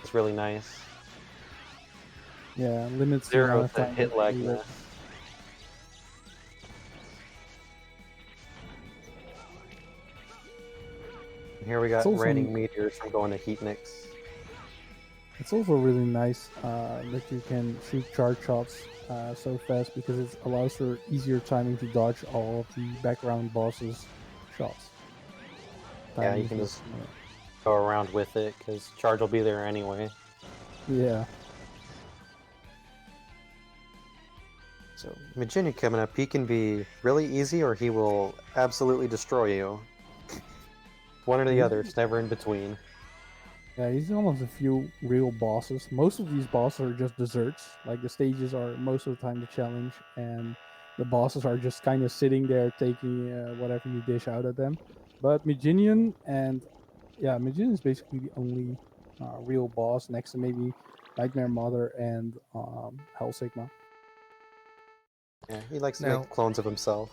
It's really nice. Yeah, limits the 0 amount of to time hit that lag you miss. And here we got It's also- raining meteors from going to Heatniks. It's also really nice that you can shoot charge shots so fast because it allows for easier timing to dodge all of the background bosses' shots. Yeah, you Timing can is- just go around with it, because charge will be there anyway. Yeah. So, Mijin coming up, he can be really easy or he will absolutely destroy you. One or the other, it's never in between. Yeah, he's one of the few real bosses. Most of these bosses are just desserts. Like the stages are most of the time the challenge, and the bosses are just kind of sitting there taking whatever you dish out at them. But Mijinian and yeah, Mijinian is basically the only real boss next to maybe Nightmare Mother and Hell Sigma. Yeah, he likes to Now- make clones of himself.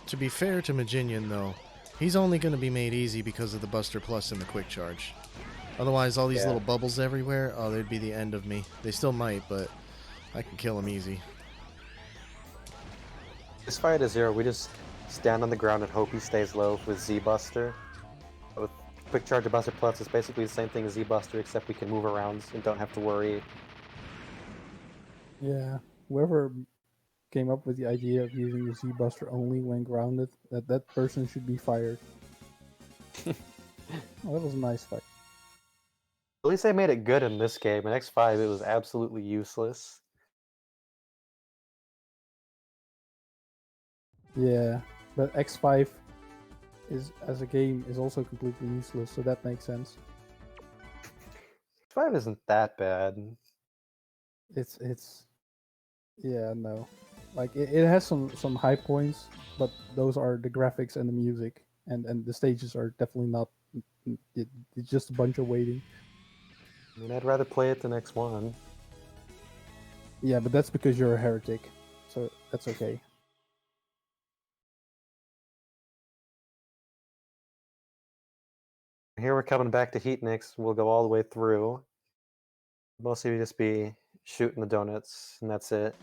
To be fair to Maginian, though, he's only going to be made easy because of the Buster Plus and the Quick Charge. Otherwise, all these Yeah. little bubbles everywhere, oh, they'd be the end of me. They still might, but I can kill him easy. This fight is 0, we just stand on the ground and hope he stays low with Z-Buster. With Quick Charge and Buster Plus, it's basically the same thing as Z-Buster, except we can move around and don't have to worry. Yeah, whoever came up with the idea of using the Z-Buster only when grounded, that person should be fired. Oh, that was a nice fight. At least they made it good in this game. In X5, it was absolutely useless. Yeah, but X5 is as a game is also completely useless, so that makes sense. X5 isn't that bad. It's yeah, no. Like it has some high points, but those are the graphics and the music, and the stages are definitely not. It's just a bunch of waiting. I mean, I'd rather play it than X1. Yeah, but that's because you're a heretic, so that's okay. Here we're coming back to Heat Nix. We'll go all the way through. Mostly just be shooting the donuts, and that's it.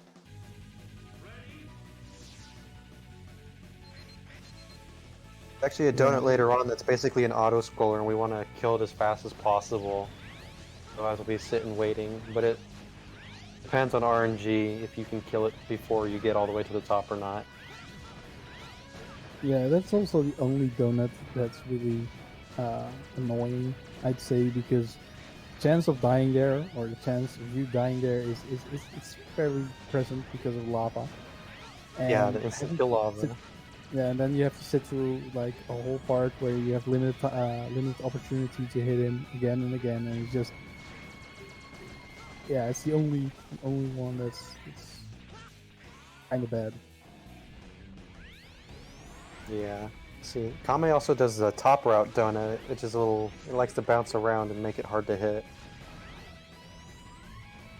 Actually, a donut later on that's basically an auto scroller, and we want to kill it as fast as possible. Otherwise, we'll be sitting waiting. But it depends on RNG if you can kill it before you get all the way to the top or not. Yeah, that's also the only donut that's really annoying, I'd say, because chance of dying there, or the chance of you dying there, is it's fairly present because of lava. And Yeah, the instant kill lava. Yeah, and then you have to sit through like a whole part where you have limited opportunity to hit him again and again, and it's just it's the only one that's it's kind of bad. Yeah. See, Kame also does the top route donut, which is a little. It likes to bounce around and make it hard to hit.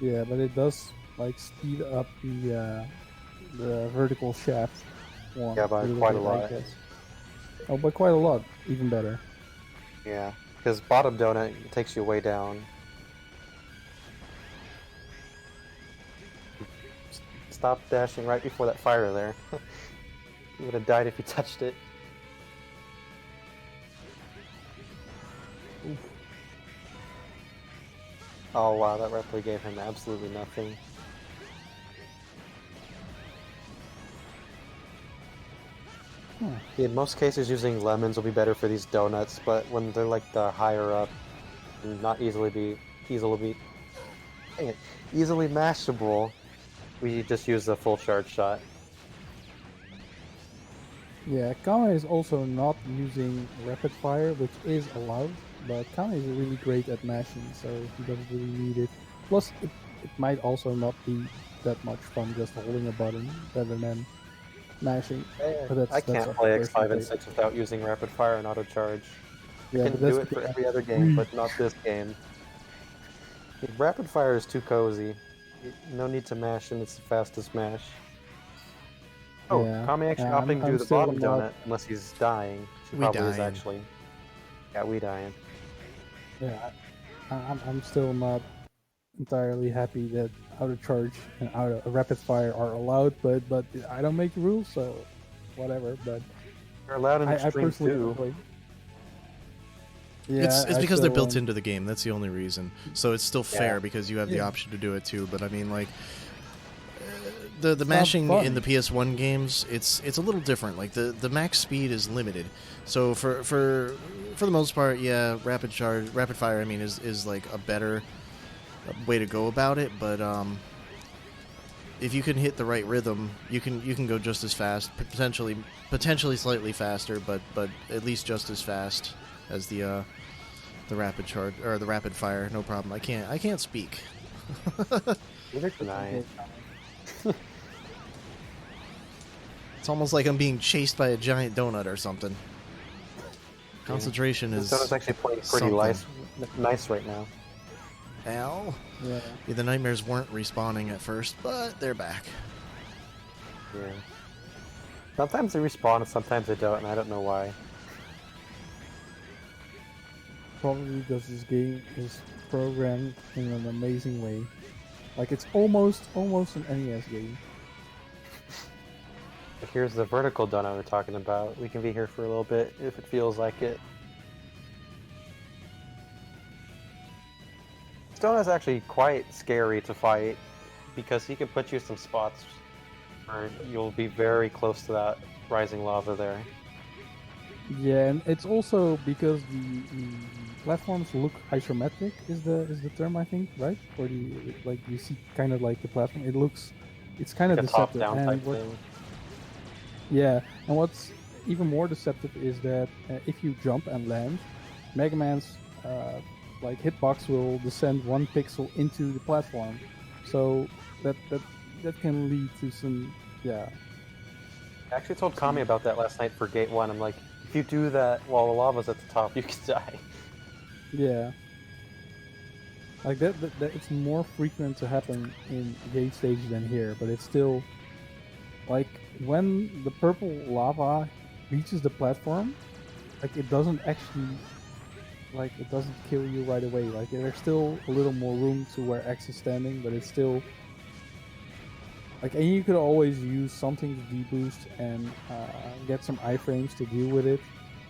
Yeah, but it does like speed up the vertical shaft one. Yeah, by little quite a bit, I lot. guess. Oh, by quite a lot, even better. Yeah, because bottom donut takes you way down. Stop dashing right before that fire there. You would have died if you touched it. Oof. Oh wow, that replay gave him absolutely nothing. Huh. In most cases, using lemons will be better for these donuts, but when they're like the higher up, and not easily dang it, easily mashable, we just use the full charge shot. Yeah, Kame is also not using rapid fire, which is allowed, but Kame is really great at mashing, so he doesn't really need it. Plus, it might also not be that much fun just holding a button rather than mashing. But that's, I that's can't a play personal X5 and take. 6 without using rapid fire and auto charge. Yeah, I but can that's do it for because- every other game, but not this game. Rapid fire is too cozy. No need to mash, and it's the fastest mash. Oh, Yeah. Kami actually Yeah, opting to I'm do the still bottom not- donut, unless he's dying. He We probably is dying. actually. Yeah, we dying. Yeah, I'm still not entirely happy that auto charge and rapid fire are allowed, but I don't make the rules, so whatever. But You're allowed in I Extreme personally too. enjoy. Yeah, It's I because they're still, built into the game. That's the only reason. So it's still fair Yeah. because you have the Yeah. option to do it too. But I mean, like the not mashing fun. in the PS1 games, it's a little different. Like the max speed is limited. So for the most part, yeah, rapid fire. I mean, is like a better way to go about it. But if you can hit the right rhythm, you can go just as fast, potentially slightly faster, but at least just as fast as the rapid charge or the rapid fire. No problem. I can't speak. Neither can I. It's almost like I'm being chased by a giant donut or something. Concentration This is donut's actually playing pretty something. nice right now. Ow. Yeah. Yeah, the nightmares weren't respawning at first, but they're back. Yeah. Sometimes they respawn and sometimes they don't, and I don't know why. Probably because this game is programmed in an amazing way. Like it's almost an NES game. But here's the vertical donut we're talking about. We can be here for a little bit if it feels like it. This donut's actually quite scary to fight because he can put you in some spots where you'll be very close to that rising lava there. Yeah, and it's also because the platforms look isometric is the term, I think, right? Or the like you see kind of like the platform. It's kind Like of a deceptive. top-down type And thing. yeah, and what's even more deceptive is that if you jump and land, Mega Man's like hitbox will descend 1 pixel into the platform, so that can lead to some I actually told Kami about that last night for Gate 1. I'm like, if you do that while the lava's at the top, you can die. yeah. Like that it's more frequent to happen in gate stage than here, but it's still like when the purple lava reaches the platform, like it doesn't actually it doesn't kill you right away. Like there's still a little more room to where X is standing, but it's still like, and you could always use something to deboost and get some iframes to deal with it.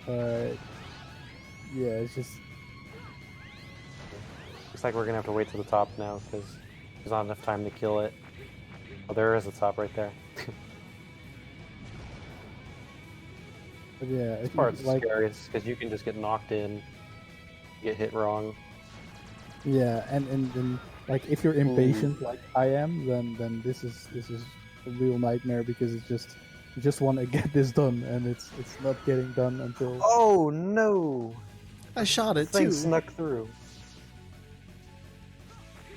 But yeah, it's just Looks like we're gonna have to wait to the top now because there's not enough time to kill it. Oh, there is a top right there. but yeah, This if you, part's like scary because you can just get knocked in, get hit wrong. yeah, and like if you're impatient like I am, then this is a real nightmare because it's just you just want to get this done and it's not getting done until Oh no! I shot it Thing too. snuck through.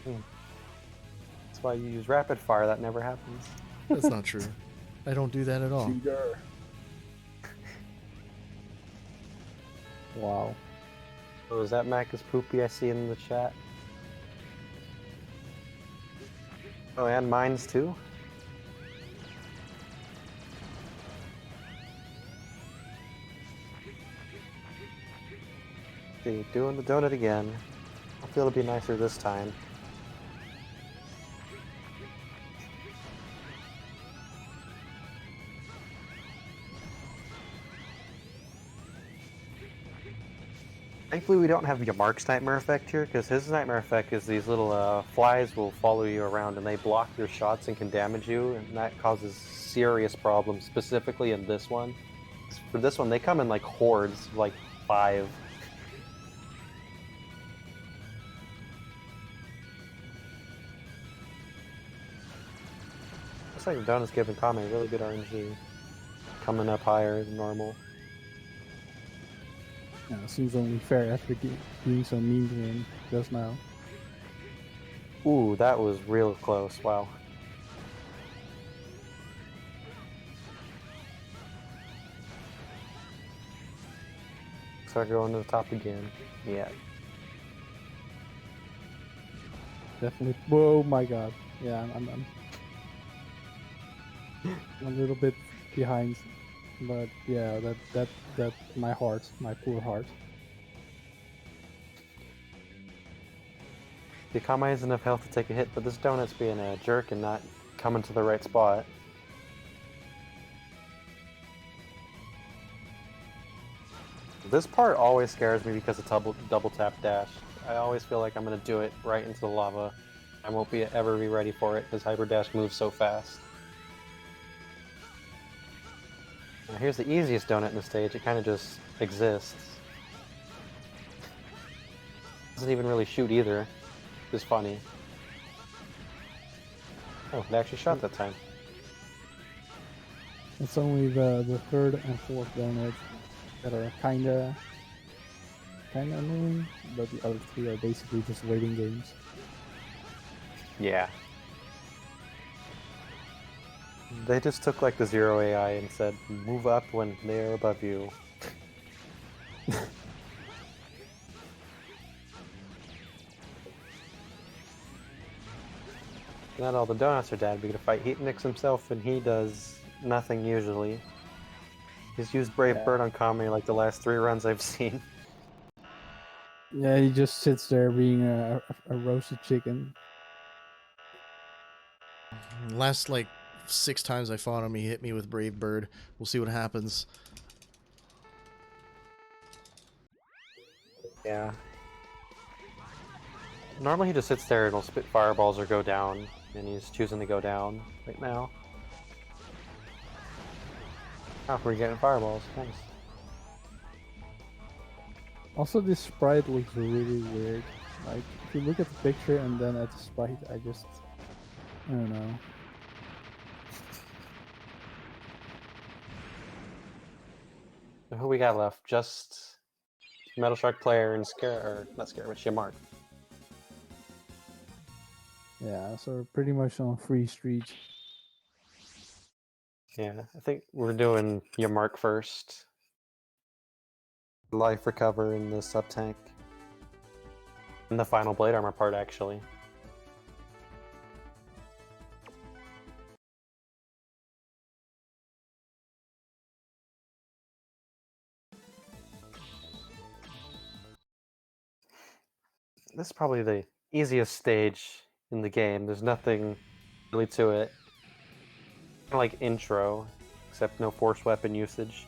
That's why you use rapid fire. That never happens. That's not true. I don't do that at all. cheater. Wow. Oh, is that Mac is poopy? I see in the chat. Oh, and mine's too. See, doing the donut again. I feel it'll be nicer this time. Thankfully, we don't have Mark's nightmare effect here, because his nightmare effect is these little flies will follow you around and they block your shots and can damage you, and that causes serious problems, specifically in this one. For this one, they come in like hordes, like 5. Looks like the donut's giving Kame really good RNG. Coming up higher than normal. Yeah, seems only fair after being so mean to him just now. Ooh, that was real close, wow. Start going to the top again. Yeah. Definitely. Whoa, my God. Yeah, I'm a little bit behind, but yeah, that my heart, my poor heart. The Kame has enough health to take a hit, but this donut's being a jerk and not coming to the right spot. This part always scares me because it's double tap dash. I always feel like I'm gonna do it right into the lava. I won't ever be ready for it because hyper dash moves so fast. Now here's the easiest donut in the stage. It kind of just exists. Doesn't even really shoot either. It's funny. Oh, it actually shot that time. It's only the third and fourth donut that are kinda annoying, but the other three are basically just waiting games. Yeah. They just took like the 0 AI and said, move up when they're above you. Not all the donuts are dead. We're gonna fight Heatnix himself, and he does nothing usually. He's used Brave Bird on Kami like the last 3 runs I've seen. Yeah, he just sits there being a roasted chicken. Last like 6 times I fought him, he hit me with Brave Bird. We'll see what happens. Yeah. Normally he just sits there and will spit fireballs or go down, and he's choosing to go down right now. Oh, we're getting fireballs. Nice. Also, this sprite looks really weird. Like, if you look at the picture and then at the sprite, I don't know. So who we got left? Just Metal Shark player and not Scare, but Yamark. Yeah, so we're pretty much on free street. Yeah, I think we're doing Yamark first. Life recover in the sub tank. And the final blade armor part, actually. This is probably the easiest stage in the game. There's nothing really to it. Kind of like intro, except no force weapon usage.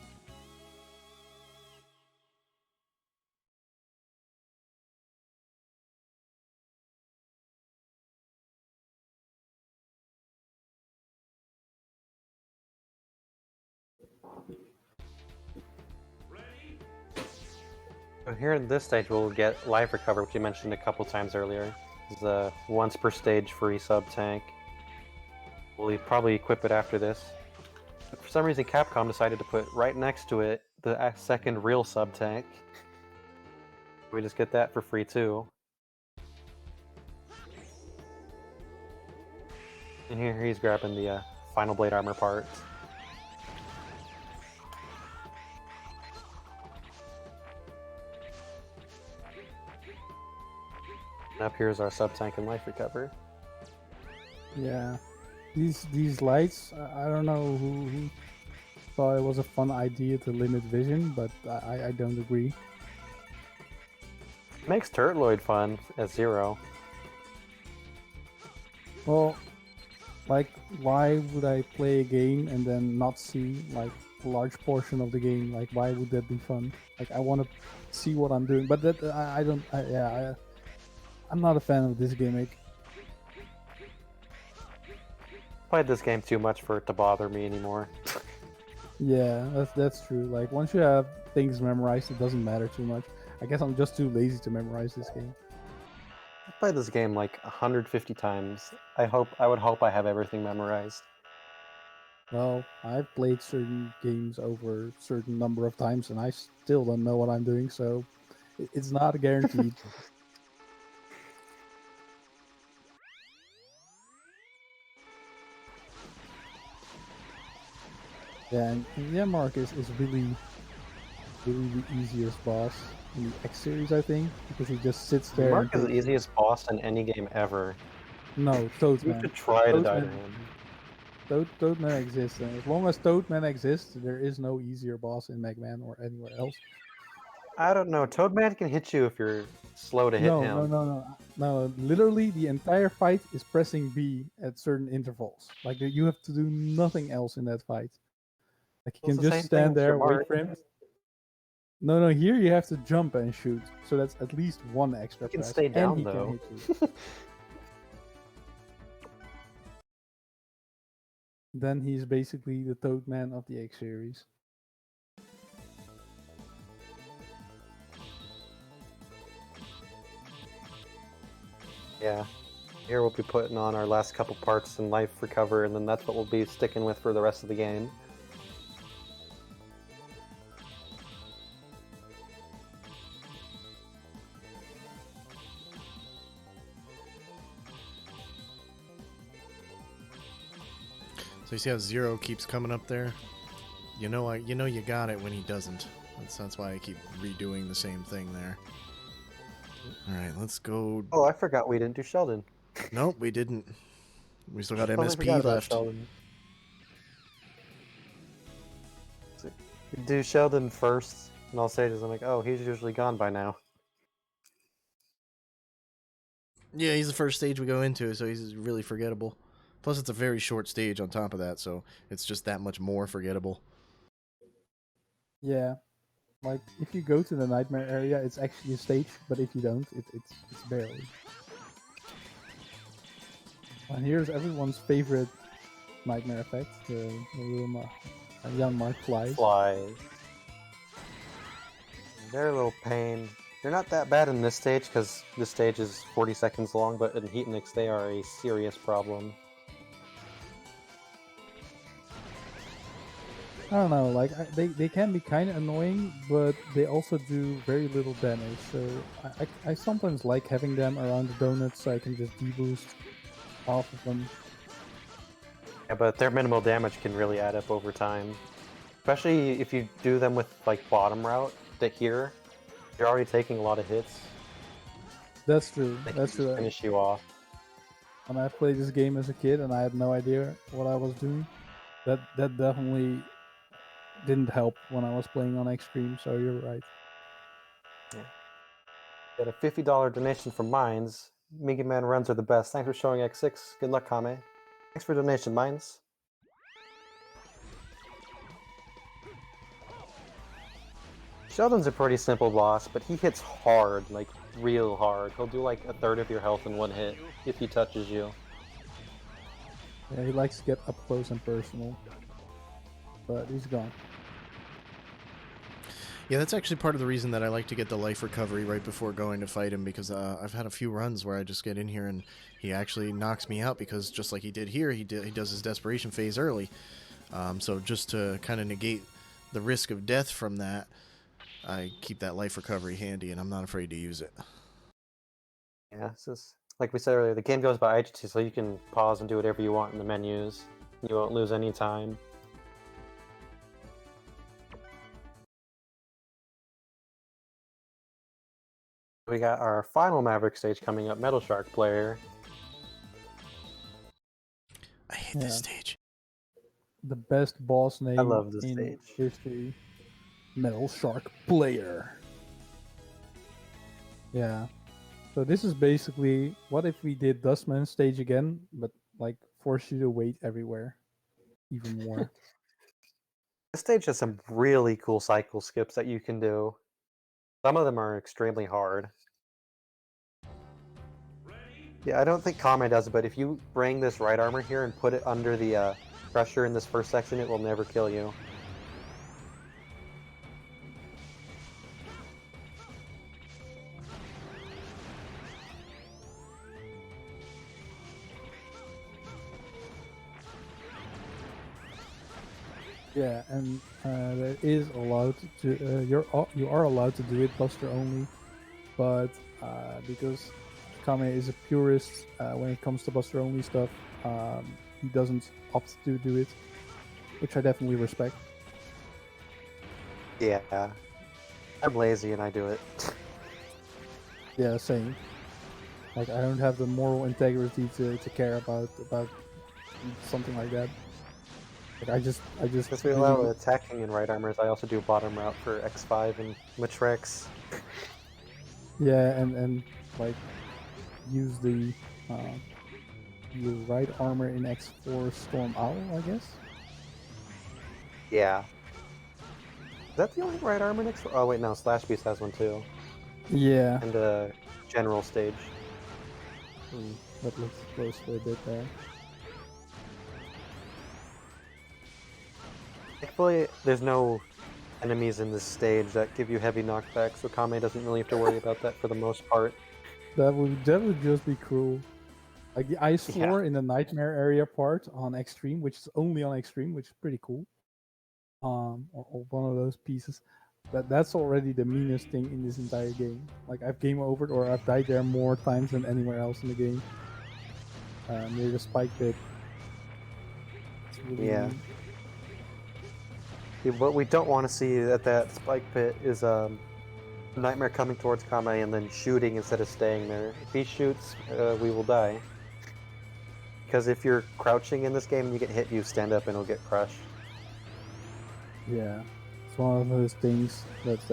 So here in this stage, we'll get life recover, which you mentioned a couple times earlier. It's a once per stage free sub tank. We'll probably equip it after this. But for some reason, Capcom decided to put right next to it the second real sub tank. We just get that for free too. And here he's grabbing the final blade armor part. And up here is our sub tank and life recover. Yeah, these lights. I don't know who thought it was a fun idea to limit vision, but I don't agree. Makes Turtloid fun as 0. Well, like, why would I play a game and then not see like a large portion of the game? Like, why would that be fun? Like, I want to see what I'm doing, but that I don't. I'm not a fan of this gimmick. Played this game too much for it to bother me anymore. Yeah, that's true. Like, once you have things memorized, it doesn't matter too much. I guess I'm just too lazy to memorize this game. I played this game like 150 times. I would hope I have everything memorized. Well, I've played certain games over a certain number of times, and I still don't know what I'm doing, so it's not guaranteed. Yeah, and Mark is really the easiest boss in the X series, I think, because he just sits there. Mark is and the easiest boss in any game ever. No, You Toadman. should try to die to him. Toadman exists, and as long as Toadman exists, there is no easier boss in Mega Man or anywhere else. I don't know. Toadman can hit you if you're slow to hit him. No. Literally, the entire fight is pressing B at certain intervals. Like, you have to do nothing else in that fight. Like, you Well, can it's the just same thing stand with there, your wait Mark. for him. No, here you have to jump and shoot. So that's at least one extra You can press. stay down, and he though. Can hit you. Then he's basically the Toadman of the X series. Yeah. Here we'll be putting on our last couple parts in Life Recover, and then that's what we'll be sticking with for the rest of the game. So you see how Zero keeps coming up there? You know you got it when he doesn't. That's why I keep redoing the same thing there. Alright, let's go. Oh, I forgot we didn't do Sheldon. Nope, we didn't. We still got Totally MSP forgot about left. Sheldon. We do Sheldon first, and all stages. I'm like, oh, he's usually gone by now. Yeah, he's the first stage we go into, so he's really forgettable. Plus, it's a very short stage on top of that, so it's just that much more forgettable. Yeah. Like, if you go to the nightmare area, it's actually a stage, but if you don't, it's barely. And here's everyone's favorite nightmare effect, the little young Mark flies. Flies. They're a little pain. They're not that bad in this stage, because this stage is 40 seconds long, but in Heatniks they are a serious problem. I don't know, like, they can be kind of annoying, but they also do very little damage, so I sometimes like having them around the donuts so I can just deboost off of them. Yeah, but their minimal damage can really add up over time. Especially if you do them with, like, bottom route, that here, you're already taking a lot of hits. That's true, They can that's just true. finish you off. When I played this game as a kid and I had no idea what I was doing, that definitely didn't help when I was playing on Extreme, so you're right. Yeah. Got a $50 donation from Mines. Mega Man runs are the best. Thanks for showing X6. Good luck, Kame. Thanks for donation, Mines. Sheldon's a pretty simple boss, but he hits hard, like real hard. He'll do like a third of your health in one hit if he touches you. Yeah, he likes to get up close and personal, but he's gone. Yeah, that's actually part of the reason that I like to get the life recovery right before going to fight him, because I've had a few runs where I just get in here and he actually knocks me out, because just like he did here, he does his desperation phase early. So just to kind of negate the risk of death from that, I keep that life recovery handy, and I'm not afraid to use it. Yeah, it's just, like we said earlier, the game goes by agency, so you can pause and do whatever you want in the menus. You won't lose any time. We got our final Maverick stage coming up, Metal Shark Player. I hate this stage. The best boss name I love this in stage. history. Metal Shark Player. Yeah. So this is basically, what if we did Dustman stage again, but like force you to wait everywhere even more. This stage has some really cool cycle skips that you can do. Some of them are extremely hard. Yeah, I don't think Kame does it, but if you bring this right armor here and put it under the pressure in this first section, it will never kill you. Yeah, and there is allowed to you are allowed to do it Buster only, but because Kame is a purist when it comes to Buster only stuff, he doesn't opt to do it, which I definitely respect. Yeah. I'm lazy and I do it. Yeah, same. Like, I don't have the moral integrity to care about something like that. Like, I just Since we allow attacking in right armors, I also do bottom route for X5 and Matrix. yeah, and like use the right armor in X4 Storm Owl, I guess. Yeah. Is that the only right armor in X4? Oh wait, no, Slash Beast has one too. Yeah, And general stage. that looks close for a bit there. Thankfully, there's no enemies in this stage that give you heavy knockback, so Kame doesn't really have to worry about that for the most part. That would just be cruel. Like the ice Yeah. floor in the nightmare area part on extreme, which is only on extreme, which is pretty cool. Or one of those pieces. That's already the meanest thing in this entire game. Like I've game overed or I've died there more times than anywhere else in the game. Near the spike pit. It's really Yeah. mean. Yeah, what we don't want to see at that spike pit is Nightmare coming towards Kame and then shooting instead of staying there. If he shoots, we will die. Because if you're crouching in this game and you get hit, you stand up and it'll get crushed. Yeah, it's one of those things that's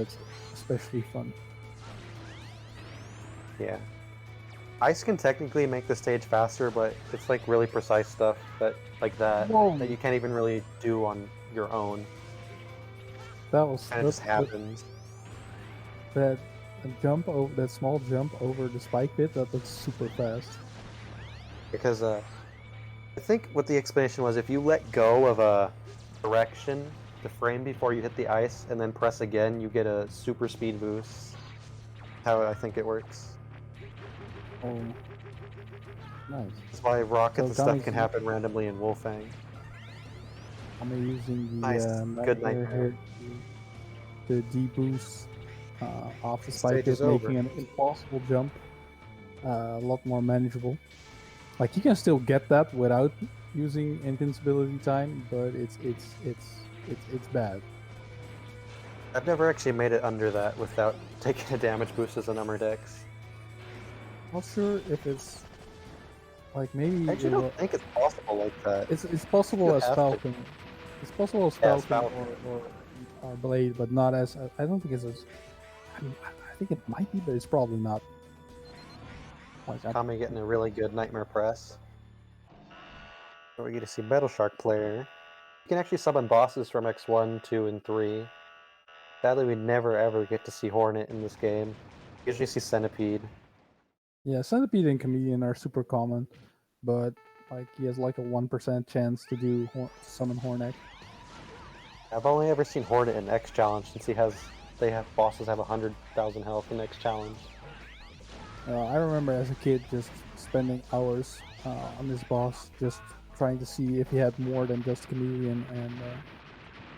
especially fun. Yeah. Ice can technically make the stage faster, but it's like really precise stuff that Whoa. that you can't even really do on your own. That was And it just happens. that jump over that small jump over the spike pit. That looks super fast. Because I think what the explanation was, if you let go of a direction, the frame before you hit the ice, and then press again, you get a super speed boost. How I think it works. Oh, nice. That's why rockets and So stuff Kami's- can happen randomly in Wolfang. I'm using the Nice. Good nightmare nightmare. here to deboost off the The spike stage is pit, making over. an impossible jump a lot more manageable. Like you can still get that without using invincibility time, but it's bad. I've never actually made it under that without taking a damage boost as a number dex. Not sure if it's like maybe I actually don't think it's possible like that. it's possible You as have to. Falcon. It's possible as Yeah, as Falcon Falcon. or Blade, but not as. I don't think it's as. I mean, I think it might be, but it's probably not. Like, Kami getting a really good nightmare press. So we get to see Metal Shark player. You can actually summon bosses from X1, 2, and 3. Sadly, we never ever get to see Hornet in this game. You usually see Centipede. yeah, Centipede and Chameleon are super common, but like he has like a 1% chance to do summon Hornet. I've only ever seen Hornet in X Challenge since bosses have 100,000 health in X Challenge. I remember as a kid just spending hours on this boss, just trying to see if he had more than just Chameleon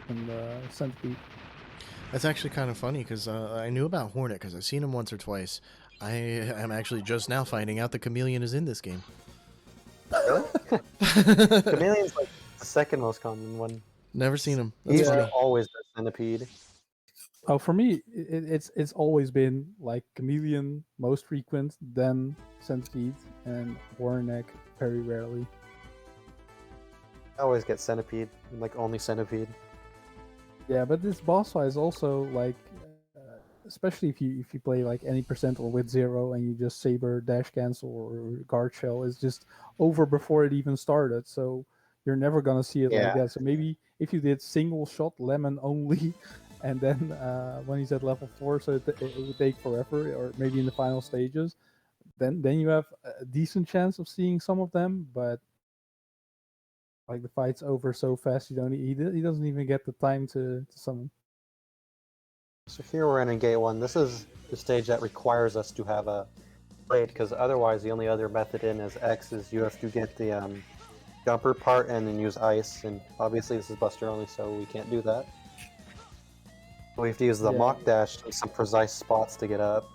and Centipede. That's actually kind of funny because I knew about Hornet because I've seen him once or twice. I am actually just now finding out the Chameleon is in this game. Chameleon's like the second most common one. Never seen him. That's He's funny. always the Centipede. Oh, for me, it's always been like Chameleon most frequent, then Centipede, and Warneck very rarely. I always get Centipede, like only Centipede. Yeah, but this boss fight is also like, especially if you play like any percent or with zero and you just saber dash cancel or guard shell, it's just over before it even started. So you're never gonna see it like Yeah. that. So maybe if you did single shot lemon only, and then when he's at level 4, so it would take forever, or maybe in the final stages, then you have a decent chance of seeing some of them. But like the fight's over so fast, he doesn't even get the time to summon. So here we're in Gate 1. This is the stage that requires us to have a blade, because otherwise the only other method in as X is you have to get the jumper part and then use ice, and obviously this is Buster only, so we can't do that. We have to use the Yeah. mock dash in some precise spots to get up.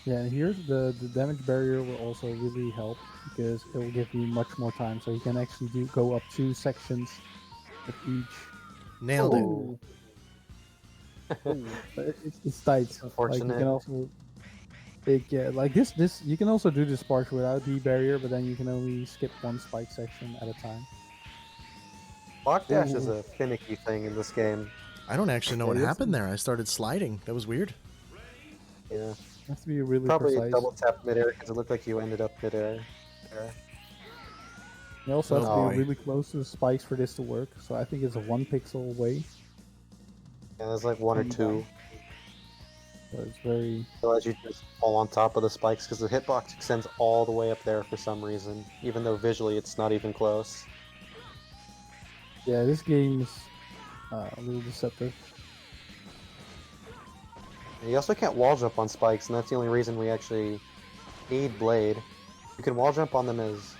Yeah, and here's the damage barrier will also really help because it will give you much more time, so you can actually go up 2 sections of each. Nailed it. Ooh. But it's tight. Like you Unfortunate. can also like this you can also do this part without the barrier, but then you can only skip 1 spike section at a time. Mock dash is Ooh. a finicky thing in this game. I don't actually know Yeah, what this happened is- there. I started sliding. That was weird. Yeah. You have to be really Probably precise. double tap midair because it looked like you ended up midair. There. You also have to Oh, be boy. really close to the spikes for this to work, so I think it's a 1 pixel away. Yeah, there's like 1 or 2. So it's very Otherwise you just fall on top of the spikes because the hitbox extends all the way up there for some reason, even though visually it's not even close. yeah. This game is a little deceptive. And you also can't wall jump on spikes, and that's the only reason we actually need Blade. You can wall jump on them as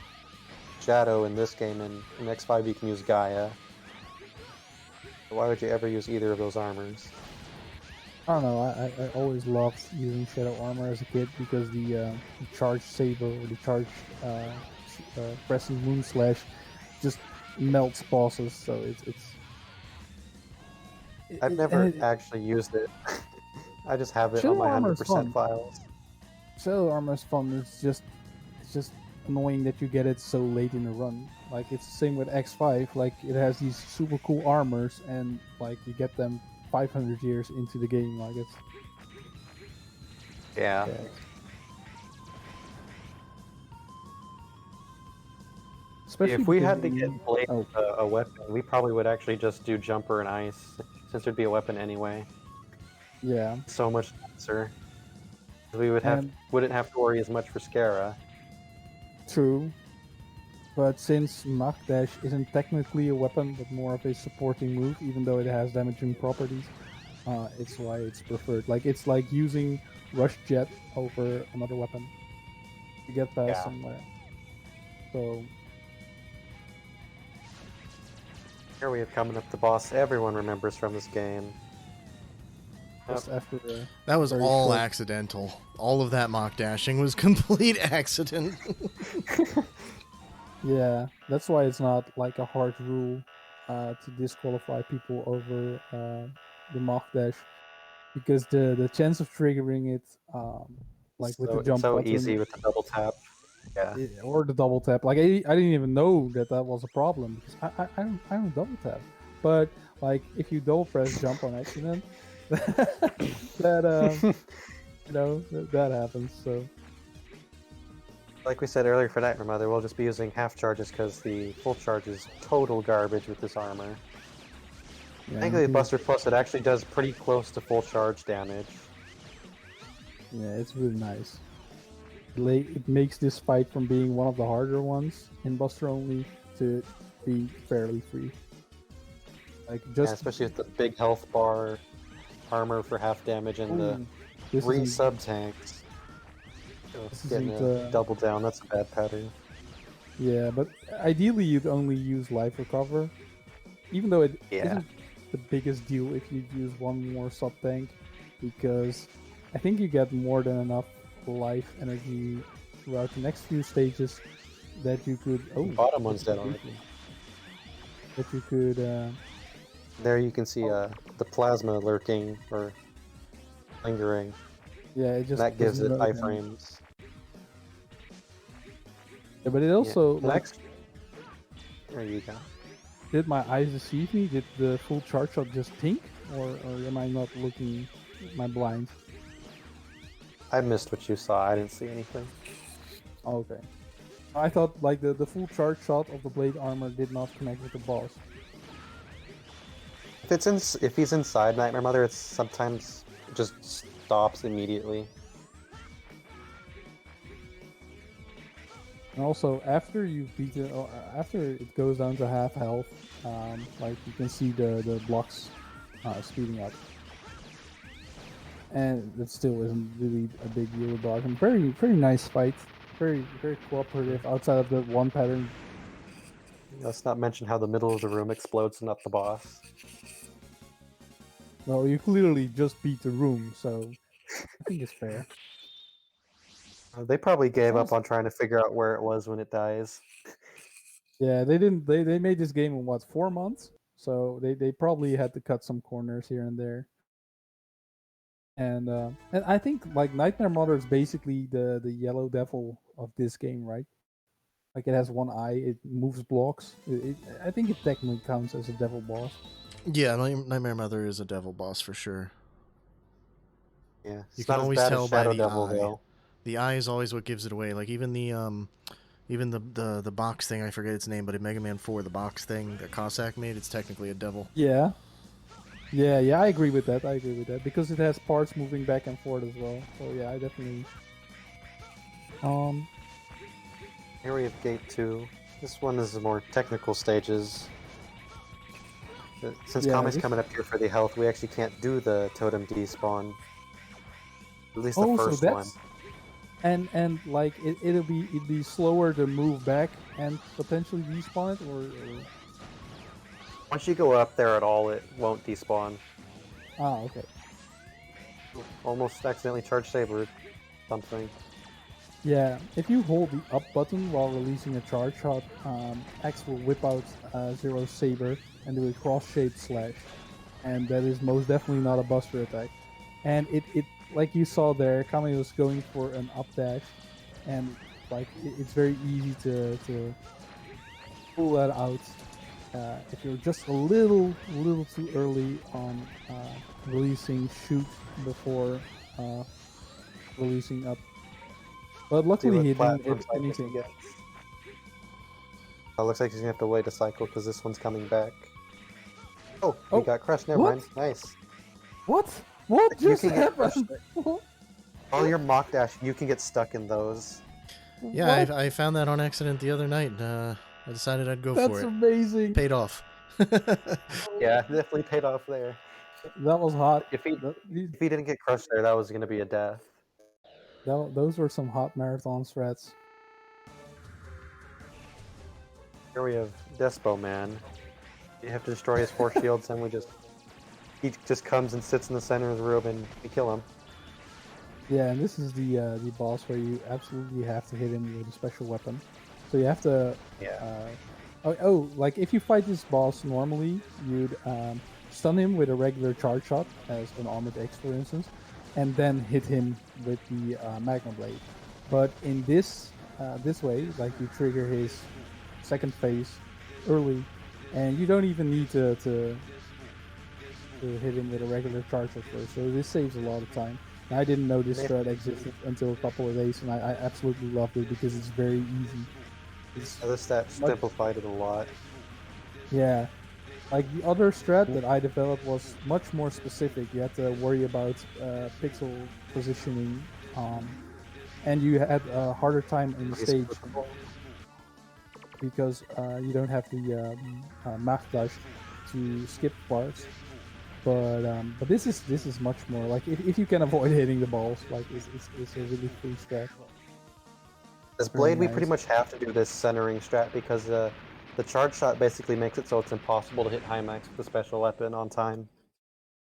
Shadow in this game, and in X5 you can use Gaia. Why would you ever use either of those armors? I don't know. I always loved using Shadow Armor as a kid because the charge saber or the charge pressing moon slash just melts bosses. So I've and never it- actually used it. I just have it Shadow on my Armor is 100% fun. files. Shadow Armor is fun. It's just annoying that you get it so late in the run. Like it's the same with X5. Like it has these super cool armors, and like you get them 500 years into the game. Like it's Yeah. yeah. Especially If we because had to get Blade oh, a weapon, we probably would actually just do Jumper and Ice, since there'd be a weapon anyway. yeah, So much nicer. We and wouldn't have to worry as much for Scara. true. But since Mach Dash isn't technically a weapon, but more of a supporting move, even though it has damaging properties, it's why it's preferred. Like it's like using Rush Jet over another weapon to get past Yeah. somewhere. So Here we have coming up the boss everyone remembers from this game. just after the That was very all short- accidental. All of that mock dashing was complete accident. Yeah, that's why it's not like a hard rule to disqualify people over the Mach Dash, because the chance of triggering it, like with the It's jump so button, easy with the double tap. Yeah. or the double tap. Like I didn't even know that was a problem because I don't double tap. But like if you double press jump on accident, that that happens. So Like we said earlier for Nightmare Mother, we'll just be using half charges because the full charge is total garbage with this armor. yeah, Thankfully, Buster Plus, it actually does pretty close to full charge damage. yeah, it's really nice. It makes this fight from being one of the harder ones in Buster only to be fairly free. Like Yeah, just especially with the big health bar, armor for half damage, and the ooh, this 3 isn't- sub-tanks. This Getting isn't, a double down, that's a bad pattern. yeah, but ideally you'd only use life recover, even though it Yeah. not the biggest deal if you use one more sub tank, because I think you get more than enough life energy throughout the next few stages that you could. Oh, Bottom one's that's dead already. creepy. That you could. There you can see the plasma lurking or lingering. Yeah, it just That gives doesn't it know them. iframes. Yeah, but it also Yeah. like, Next. There you go. did my eyes deceive me? Did the full charge shot just pink, or am I not looking? Am I blind? I missed what you saw. I didn't see anything. Oh, okay. I thought like the full charge shot of the blade armor did not connect with the boss. If he's inside Nightmare Mother, it's sometimes just stops immediately. And also, after you beat it, or after it goes down to half health, like you can see the blocks speeding up, and it still isn't really a big deal about him. Very nice fight, very cooperative. Outside of the one pattern, Let's not mention how the middle of the room explodes and not the boss. well, you clearly just beat the room, so I think it's fair. They probably gave up Also- on trying to figure out where it was when it dies. Yeah, they didn't. They made this game in what, 4 months? So they probably had to cut some corners here and there. And I think like Nightmare Mother is basically the yellow devil of this game, right? Like it has one eye, it moves blocks. I think it technically counts as a devil boss. Yeah, Nightmare Mother is a devil boss for sure. Yeah, it's You can not as always bad tell as by Shadow the Devil eye. though. The eye is always what gives it away. Like even the box thing, I forget its name, but in Mega Man 4, the box thing that Cossack made, it's technically a devil. Yeah. Yeah, I agree with that. Because it has parts moving back and forth as well. So yeah, I definitely. Here we have Gate 2. This one is the more technical stages. Since Yeah, Kami's this- coming up here for the health, we actually can't do the totem despawn. At least the Oh, so first one. And like it'd be slower to move back and potentially despawn it, or... Once you go up there at all, it won't despawn. Ah, okay. Almost accidentally charged saber something. Yeah, if you hold the up button while releasing a charge shot, X will whip out Zero's saber and do a cross-shaped slash, and that is most definitely not a buster attack. And it like you saw there, Kami was going for an up dash, and like it's very easy to pull that out if you're just a little too early on releasing shoot before releasing up. But See luckily what he didn't platform hit cycle he anything. gets. Oh, looks like he's gonna have to wait a cycle because this one's coming back. Oh, he Oh, got crushed. Never what? mind. Nice. What? What You just can get happened? All your mock dash, you can get stuck in those. Yeah, What? I found that on accident the other night. I decided I'd go That's for it. amazing. Paid off. Yeah, definitely paid off there. That was hot. If he These- if he didn't get crushed there, that was gonna be a death. those were some hot marathon strats. Here we have Despo Man. You have to destroy his 4 shields, and he just comes and sits in the center of the room, and we kill him. Yeah, and this is the boss where you absolutely have to hit him with a special weapon. So you have to. Yeah. Like if you fight this boss normally, you'd stun him with a regular charge shot, as an Armored X, for instance, and then hit him with the Magma Blade. But in this way, like you trigger his second phase early, and you don't even need to hit him with a regular charge shot first. So this saves a lot of time. And I didn't know this strat existed until a couple of days, and I absolutely loved it because it's very easy. It's This stat simplified it a lot. Yeah, like the other strat that I developed was much more specific. You had to worry about pixel positioning, and you had a harder time in the stage because you don't have the math dash to skip parts. But this is much more like if you can avoid hitting the balls, like it's a really free strat. This Very blade, we nice. pretty much have to do this centering strat because the charge shot basically makes it so it's impossible to hit high max with a special weapon on time.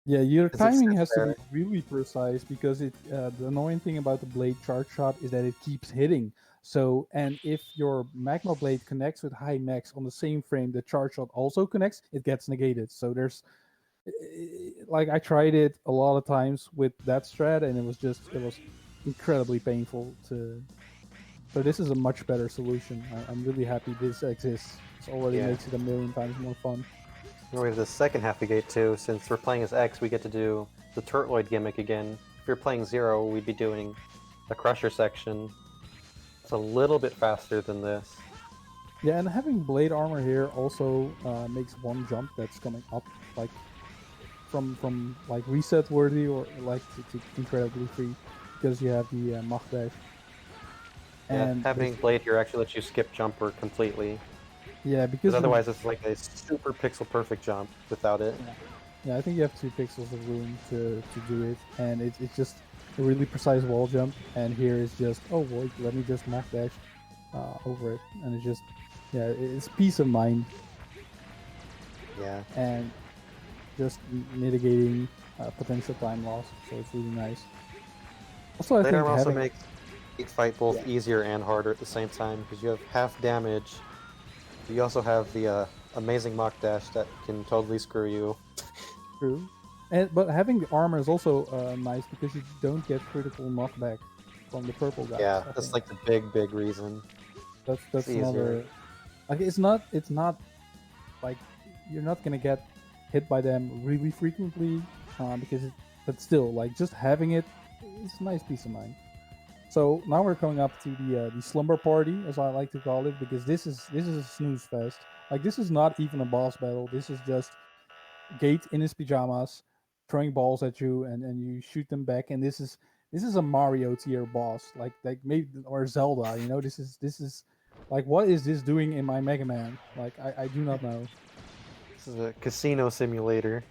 Yeah, your 'Cause it timing sits has to there. be really precise because the annoying thing about the blade charge shot is that it keeps hitting. So, and if your magma blade connects with high max on the same frame the charge shot also connects, it gets negated. So there's like I tried it a lot of times with that strat, and it was incredibly painful to. So this is a much better solution. I'm really happy this exists. It already Yeah. makes it a million times more fun. And we have the second half of gate too. Since we're playing as X, we get to do the Turtloid gimmick again. If you're playing Zero, we'd be doing the Crusher section. It's a little bit faster than this. Yeah, and having blade armor here also makes one jump that's coming up like from like reset worthy or like to incredibly free because you have the Mach dash. Yeah, And having blade here actually lets you skip jumper completely. yeah, Because because otherwise it's like a super pixel perfect jump without it. yeah, I think you have 2 pixels of room to do it, and it's just a really precise wall jump. And here is just wait, let me just Mach dash over it, and it's just it's peace of mind Yeah. and just mitigating potential time loss. So it's really nice. Also, I Blade think armor also having makes each fight both easier and harder at the same time because you have half damage. You also have the amazing mock dash that can totally screw you. true, but having the armor is also nice because you don't get critical knockback from the purple guys. Yeah, I that's think. like the big reason. That's easier. another. Like it's not like you're not gonna get hit by them really frequently but still like just having it is a nice peace of mind. So now we're coming up to the slumber party, as I like to call it, because this is a snooze fest. Like this is not even a boss battle. This is just Gate in his pajamas throwing balls at you, and you shoot them back. And this is a Mario tier boss, like maybe or Zelda. You know, this is like what is this doing in my Mega Man? Like I do not know. This is a casino simulator.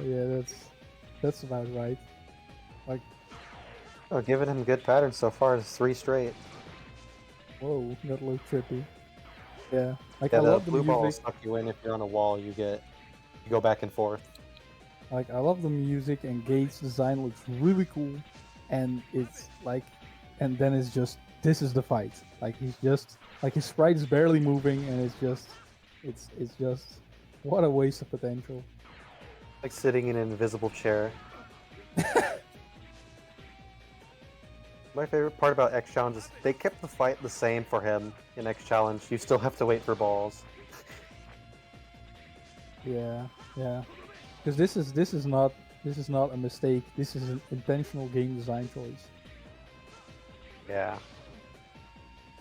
Yeah, that's about right. Like, Oh, giving him good patterns so far is 3 straight. whoa, that looked trippy. Yeah, like Yeah, I the love the blue balls music. suck you in if you're on a wall. You go back and forth. Like I love the music, and Gates' design looks really cool. And it's like, and then it's just this is the fight. Like he's just like his sprite is barely moving, and it's just what a waste of potential. Like sitting in an invisible chair. My favorite part about X Challenge is they kept the fight the same for him in X Challenge. You still have to wait for balls. Yeah, yeah. Because this is not a mistake. This is an intentional game design choice. Yeah.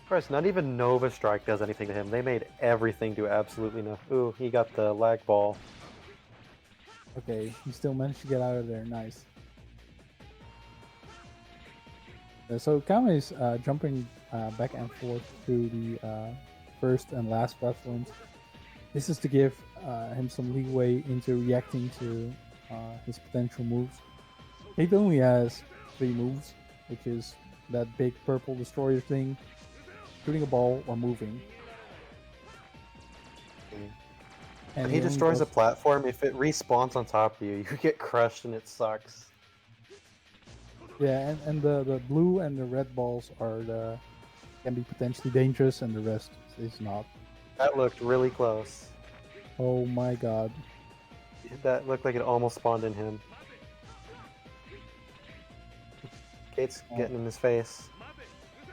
Christ, not even Nova Strike does anything to him. They made everything do absolutely no. Ooh, he got the lag ball. Okay, he still managed to get out of there. Nice. So Kame is jumping back and forth through the first and last platforms. This is to give him some leeway into reacting to his potential moves. It only has 3 moves, which is that big purple destroyer thing, shooting a ball, or moving. When he destroys a platform, if it respawns on top of you, you get crushed and it sucks. Yeah, and the blue and the red balls can be potentially dangerous, and the rest is not. That looked really close. Oh my god. That looked like it almost spawned in him. Kate's getting in his face.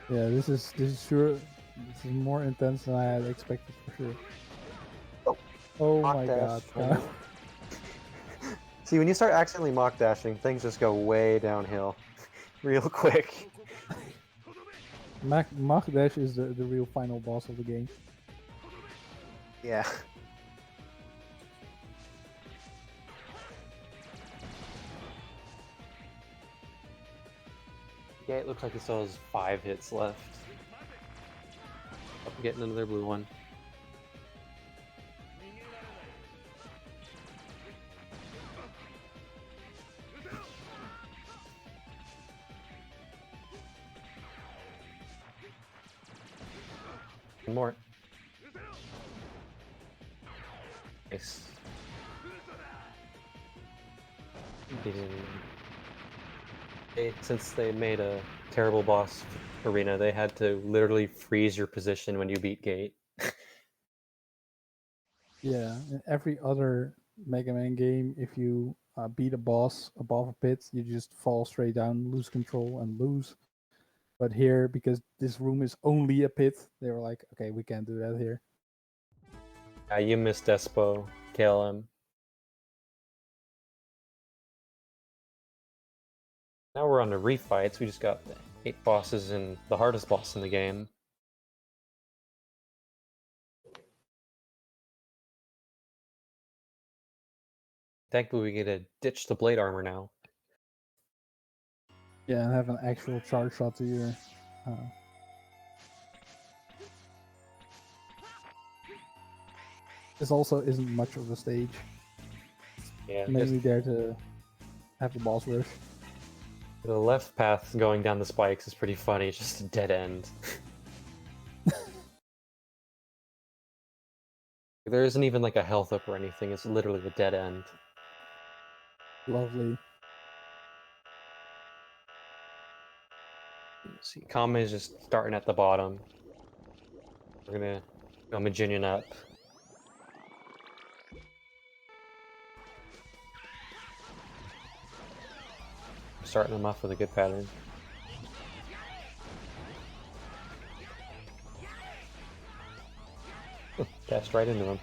Yeah, this is more intense than I had expected for sure. Oh Mock my dash. god. See, when you start accidentally mock dashing, things just go way downhill. Real quick. Mach Dash is the real final boss of the game. Yeah. Yeah, it looks like he still has 5 hits left. I'm getting another blue one. One more. Nice. Since they made a terrible boss arena, they had to literally freeze your position when you beat Gate. Yeah, in every other Mega Man game, if you beat a boss above a pit, you just fall straight down, lose control, and lose. But here, because this room is only a pit, they were like, okay, we can't do that here. Yeah, you missed Despo, KLM. Now we're on to refights. We just got 8 bosses and the hardest boss in the game. Thankfully, we get to ditch the blade armor now. Yeah, and have an actual charge shot to your. This also isn't much of a stage. Yeah, Mainly there to have the boss rush. the left path going down the spikes is pretty funny. It's just a dead end. There isn't even like a health up or anything. It's literally a dead end. Lovely. See, Kame is just starting at the bottom. We're gonna go Majinian up. Starting them off with a good pattern. Dashed right into him.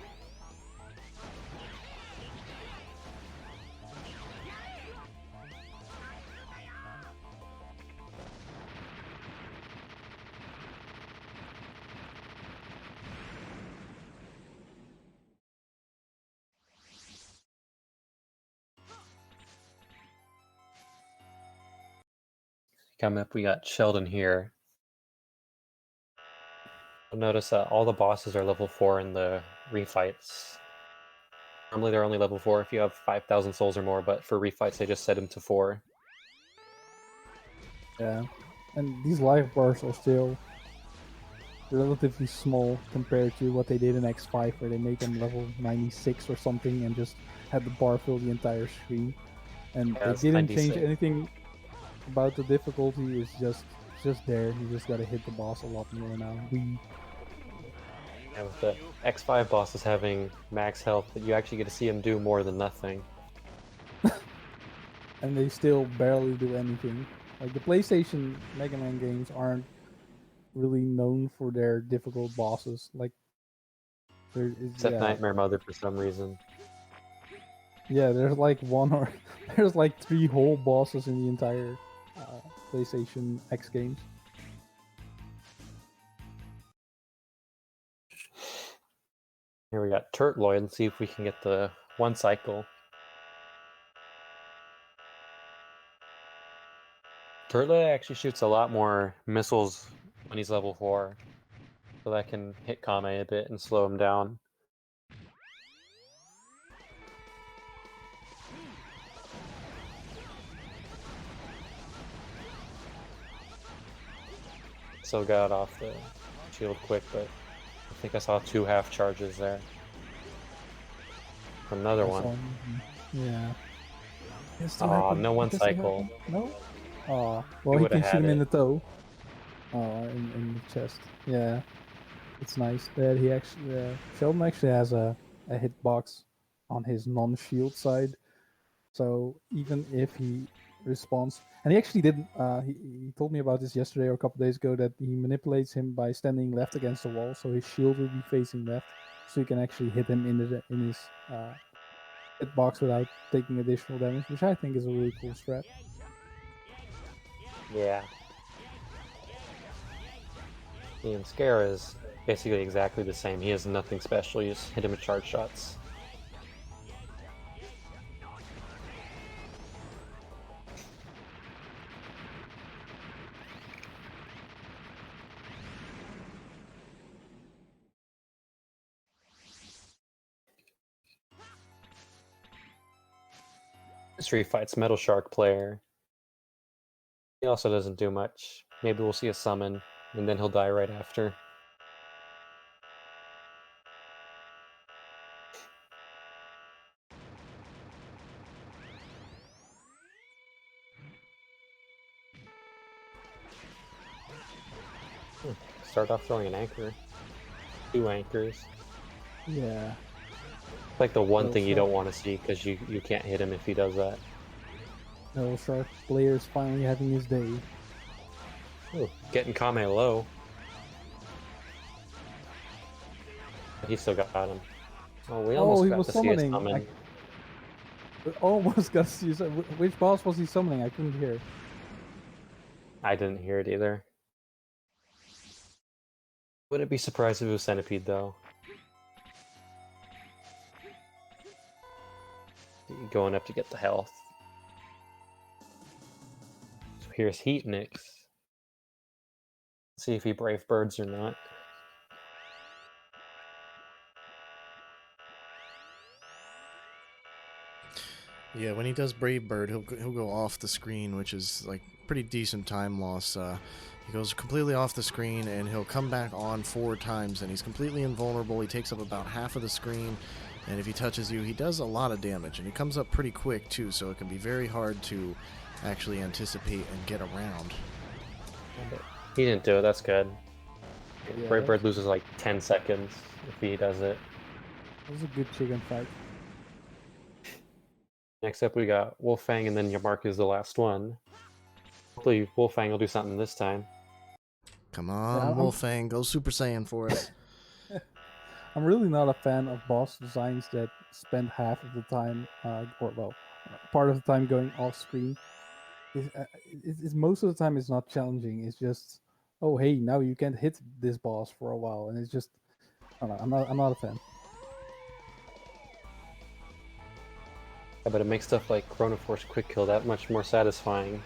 Coming up, we got Sheldon here. You'll notice that all the bosses are level 4 in the refights. Normally they're only level 4 if you have 5,000 souls or more, but for refights they just set him to 4. Yeah, and these life bars are still relatively small compared to what they did in X5, where they made them level 96 or something and just had the bar fill the entire screen. And Yeah, they it's didn't change 96. anything about the difficulty. It's just there. You just gotta hit the boss a lot more now. And with the X5 bosses having max health, but you actually get to see him do more than nothing. And they still barely do anything. Like the PlayStation Mega Man games aren't really known for their difficult bosses. Like Except yeah, Nightmare Mother for some reason. yeah. There's like one or there's like 3 whole bosses in the entire PlayStation X games. Here we got Turtloid. Let's see if we can get the 1 cycle. Turtloid actually shoots a lot more missiles when he's level 4. So that can hit Kame a bit and slow him down. So got off the shield quick, but I think I saw 2 half charges there. Another one. Yeah. Aw, no 1 cycle. No? Aw. He Well, he would've can shoot had him in it. the toe. In the chest. Yeah. It's nice that he actually... Sheldon actually has a hitbox on his non-shield side. So even if he responds... And he actually didn't... he told me about this yesterday or a couple days ago, that he manipulates him by standing left against the wall, so his shield will be facing left, so you can actually hit him in his hitbox without taking additional damage, which I think is a really cool strat. Yeah. And Scare is basically exactly the same. He has nothing special. You just hit him with charge shots. Street Fight's Metal Shark player. He also doesn't do much. Maybe we'll see a summon, and then he'll die right after. Start off throwing an anchor. 2 anchors. Yeah. It's like the one thing you Shark. don't want to see, because you can't hit him if he does that. Metal Shark player is finally having his day. Ooh, getting Kame low. He still got him. Oh, we almost he got was to see a summoning. summon. I almost got to see which boss was he summoning? I couldn't hear. I didn't hear it either. Wouldn't be surprised if it was Centipede, though. Going up to get the health. So here's Heat Nix. See if he Brave Birds or not. Yeah, when he does Brave Bird, he'll go off the screen, which is like pretty decent time loss. He goes completely off the screen, and he'll come back on 4 times, and he's completely invulnerable. He takes up about half of the screen, and if he touches you, he does a lot of damage, and he comes up pretty quick too, so it can be very hard to actually anticipate and get around. He didn't do it, that's good. Yeah, Brave Bird loses like 10 seconds if he does it. That was a good chicken fight. Next up we got Wolfang, and then Yamark is the last one. Hopefully Wolfang will do something this time. Come on, Yeah, Wolfang, go Super Saiyan for us. I'm really not a fan of boss designs that spend half of the time, part of the time going off screen. It's most of the time it's not challenging. It's just, oh hey, now you can't hit this boss for a while, and it's just, I don't know. I'm not a fan. Yeah, but it makes stuff like Chrono Force Quick Kill that much more satisfying.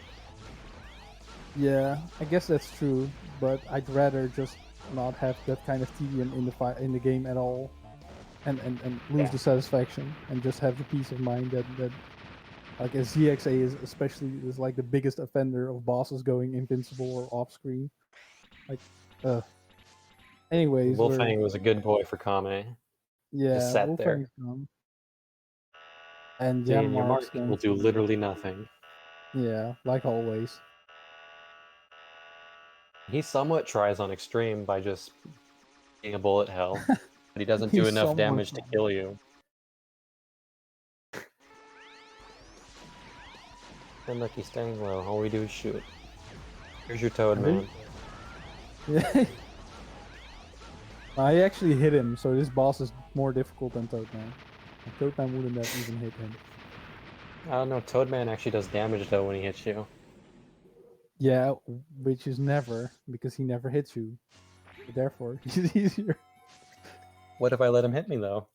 Yeah, I guess that's true, but I'd rather just not have that kind of tedium in the game at all. and lose the satisfaction and just have the peace of mind that like a ZXA is like the biggest offender of bosses going invincible or off screen. Like, anyways, Wolfang was a good boy for Kame. yeah, sat there. Wolfang's gone. And See, yeah, and your Mark's mark going will do to- literally nothing. Yeah, like always. He somewhat tries on extreme by just being a bullet hell, but he doesn't do He's enough somewhat damage to trying. kill you. Then look, he's staying low. All we do is shoot. Here's your Toad Man. Yeah. I actually hit him, so this boss is more difficult than Toadman. Toadman wouldn't have even hit him. I don't know, Toadman actually does damage though when he hits you. Yeah, which is never, because he never hits you. Therefore, he's easier. What if I let him hit me though?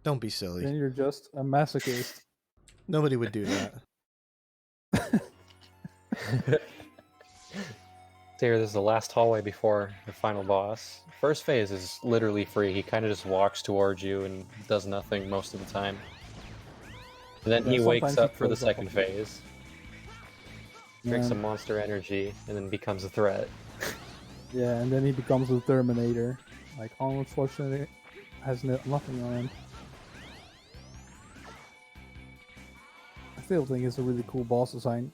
Don't be silly. Then you're just a masochist. Nobody would do that. Here, this is the last hallway before the final boss. First phase is literally free. He kind of just walks towards you and does nothing most of the time. And then Yeah, he wakes sometimes he up for the throws up second on you. phase, drinks Yeah. some monster energy, and then becomes a threat. Yeah, and then he becomes the Terminator. Like, Arnold Schwarzenegger has nothing on him. I still think it's a really cool boss design.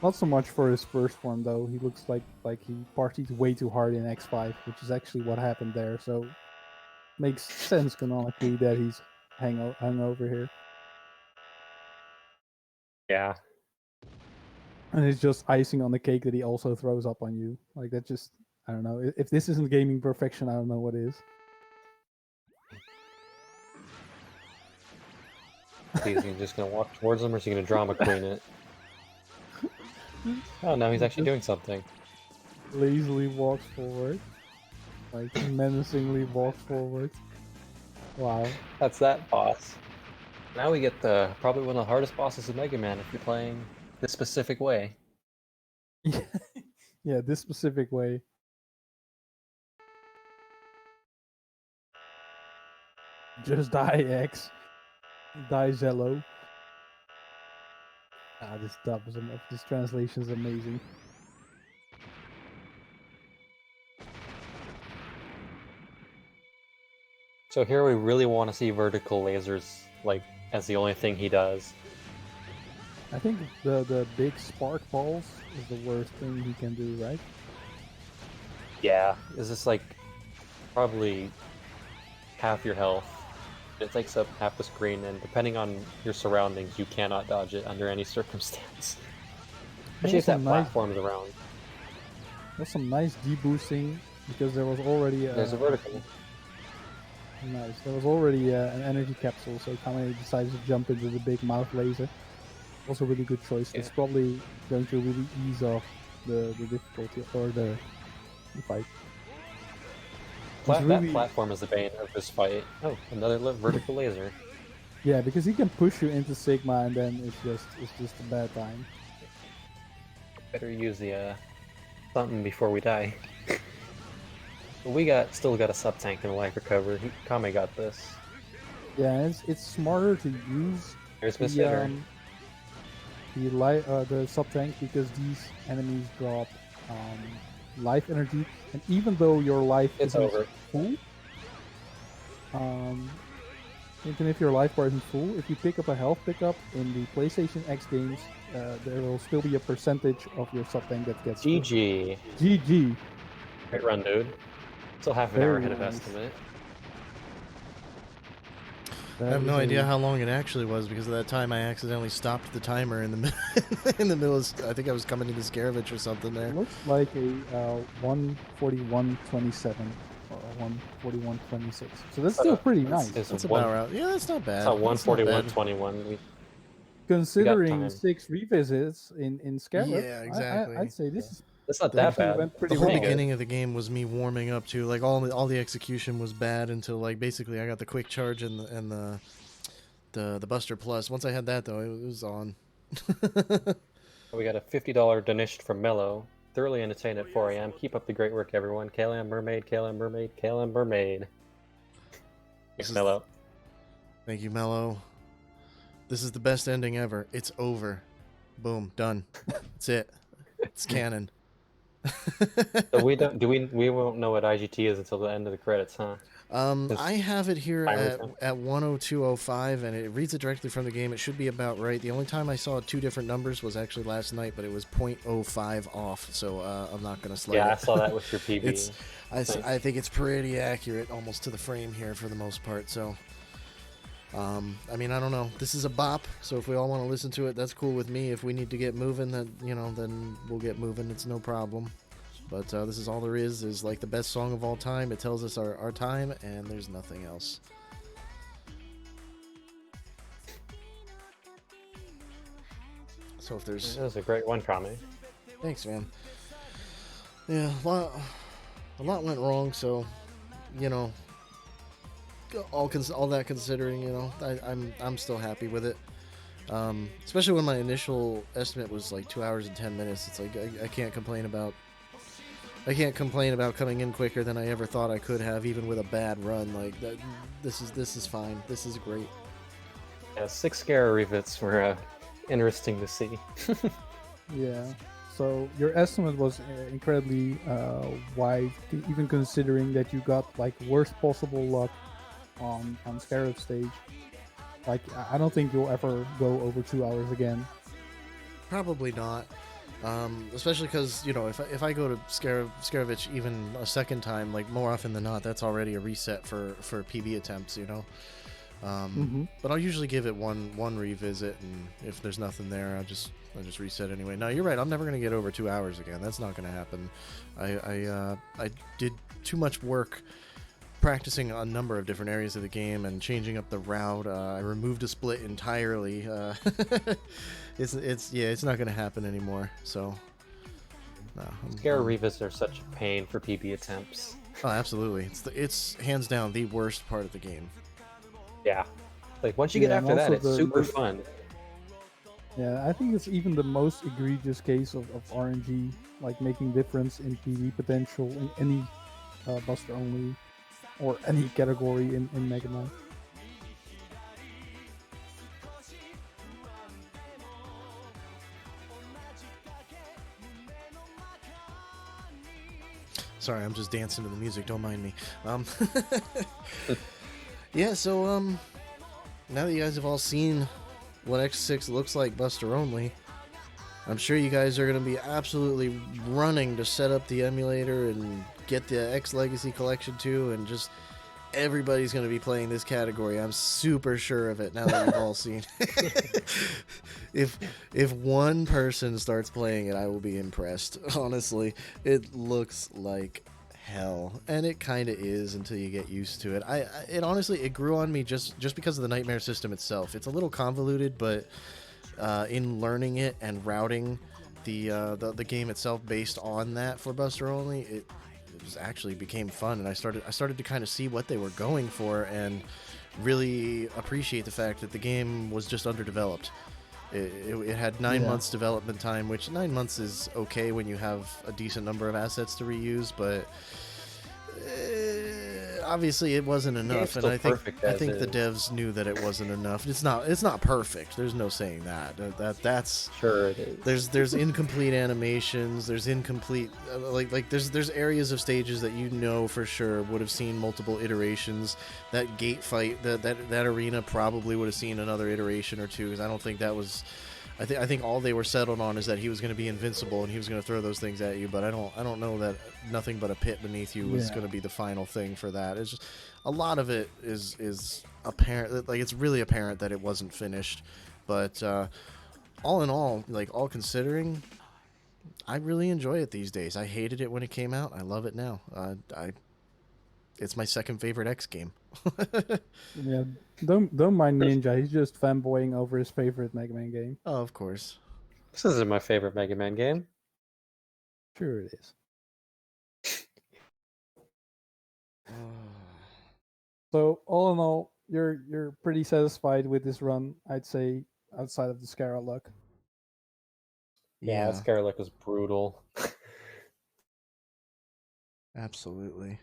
Not so much for his first one though. He looks like he partied way too hard in X5, which is actually what happened there. So makes sense canonically that he's hung over here. Yeah. And it's just icing on the cake that he also throws up on you. Like that just, I don't know. If this isn't gaming perfection, I don't know what is. Is he just gonna walk towards him or is he gonna drama queen it? Oh no, he's actually doing something. Lazily walks forward. Like menacingly walks forward. Wow. That's that boss. Now we get probably one of the hardest bosses in Mega Man if you're playing this specific way. Yeah, this specific way. Just die, X. Die, Zello. Ah, this dub is this translation is amazing. So here we really want to see vertical lasers, like, as the only thing he does. I think the big spark balls is the worst thing he can do, right? Yeah. Is this like probably half your health? It takes up half the screen, and depending on your surroundings, you cannot dodge it under any circumstance. Especially if that some nice- platform is around. There's some nice deboosting because there was already There's a vertical. Nice. There was already an energy capsule, so Kamei decided to jump into the big mouth laser. Also, really good choice. It's Yeah. probably going to really ease off the difficulty or the fight. That really- platform is the bane of this fight. Oh, another vertical laser. Yeah, because he can push you into Sigma, and then it's just a bad time. Better use the something before we die. But we still got a sub tank and a life recover. Kame got this. Yeah, it's smarter to use There's Miss the Hitter. the sub tank because these enemies drop life energy, and even though your life It's isn't over. full, even if your life bar isn't full, if you pick up a health pickup in the PlayStation X games, there will still be a percentage of your sub tank that gets full. GG. GG. Great run, dude. Still half an Very hour ahead of nice. estimate. I have no idea how long it actually was because at that time I accidentally stopped the timer in the in the middle. I think I was coming into Scaravich or something there. It looks like a 141.27 or a 141.26. So that's still pretty nice. That's about right. Yeah, that's not bad. It's on That's not bad. 141.21. Considering time. 6 revisits in Scarab, Yeah, exactly. I'd say this is It's not The- that actually bad. went pretty The whole well. beginning of the game was me warming up to like all the execution was bad until like basically I got the quick charge and the Buster Plus. Once I had that though, it was on. We got a $50 donation from Mello. Thoroughly entertained at 4 a.m. Keep up the great work, everyone. KLM Mermaid, KLM Mermaid, KLM Mermaid. Thanks, Mello. Thank you, Mello. This is the best ending ever. It's over. Boom, done. That's it. It's canon. So we won't know what IGT is until the end of the credits, huh? I have it here Timer at 102.05, and it reads it directly from the game. It should be about right. The only time I saw two different numbers was actually last night, but it was 0.05 off, so I'm not going to slide it. Yeah, I saw that with your PB. I think it's pretty accurate, almost to the frame here for the most part, so... I mean, I don't know. This is a bop, so if we all want to listen to it, that's cool with me. If we need to get moving, then we'll get moving. It's no problem. But this is all there is like the best song of all time. It tells us our time, and there's nothing else. So if there's... That was a great one, Kame. Thanks, man. Yeah, a lot went wrong, so, all that considering, I'm still happy with it. Especially when my initial estimate was like 2 hours and 10 minutes. It's like I can't complain about coming in quicker than I ever thought I could have, even with a bad run. Like that, this is fine. This is great. Yeah, 6 Scarab revits were interesting to see. Yeah. So your estimate was incredibly wide, even considering that you got like worst possible luck on Scarab stage. Like, I don't think you'll ever go over 2 hours again. Probably not. Especially because, if I go to Scaravich even a second time, like more often than not, that's already a reset for PB attempts, But I'll usually give it one revisit, and if there's nothing there, I'll just reset anyway. No, you're right. I'm never gonna get over 2 hours again. That's not gonna happen. I did too much work practicing a number of different areas of the game and changing up the route. I removed a split entirely. It's not gonna happen anymore. So, no. Scarab revits are such a pain for PB attempts. Oh, absolutely. It's hands down the worst part of the game. Yeah, like once you get after that, it's super fun. Yeah, I think it's even the most egregious case of RNG, like making difference in PB potential in any Buster only or any category in Mega Man. Sorry, I'm just dancing to the music. Don't mind me. Yeah, so now that you guys have all seen what X6 looks like Buster only, I'm sure you guys are going to be absolutely running to set up the emulator and get the X Legacy Collection too, and just everybody's going to be playing this category. I'm super sure of it now that you've all seen. If one person starts playing it, I will be impressed. Honestly, it looks like hell, and it kind of is until you get used to it. It honestly, it grew on me just because of the nightmare system itself. It's a little convoluted, but in learning it and routing the game itself based on that for Buster only, it actually became fun, and I started to kind of see what they were going for and really appreciate the fact that the game was just underdeveloped. It had 9 months development time, which 9 months is okay when you have a decent number of assets to reuse, but obviously it wasn't enough, and I think the devs knew that it wasn't enough. It's not perfect. There's no saying that. That's sure it is. There's incomplete animations. There's incomplete there's areas of stages that for sure would have seen multiple iterations. That gate fight, that arena probably would have seen another iteration or two, because I don't think that was. I think all they were settled on is that he was going to be invincible and he was going to throw those things at you, but I don't know that nothing but a pit beneath you was going to be the final thing for that. It's just a lot of it is apparent, like it's really apparent that it wasn't finished, but all in all, like all considering, I really enjoy it these days. I hated it when it came out. I love it now. It's my second favorite X game. Yeah, don't mind Ninja. He's just fanboying over his favorite Mega Man game. Oh, of course. This isn't my favorite Mega Man game. Sure it is. So all in all, you're pretty satisfied with this run, I'd say, outside of the Scarab luck. Yeah, Scarab luck was brutal. Absolutely.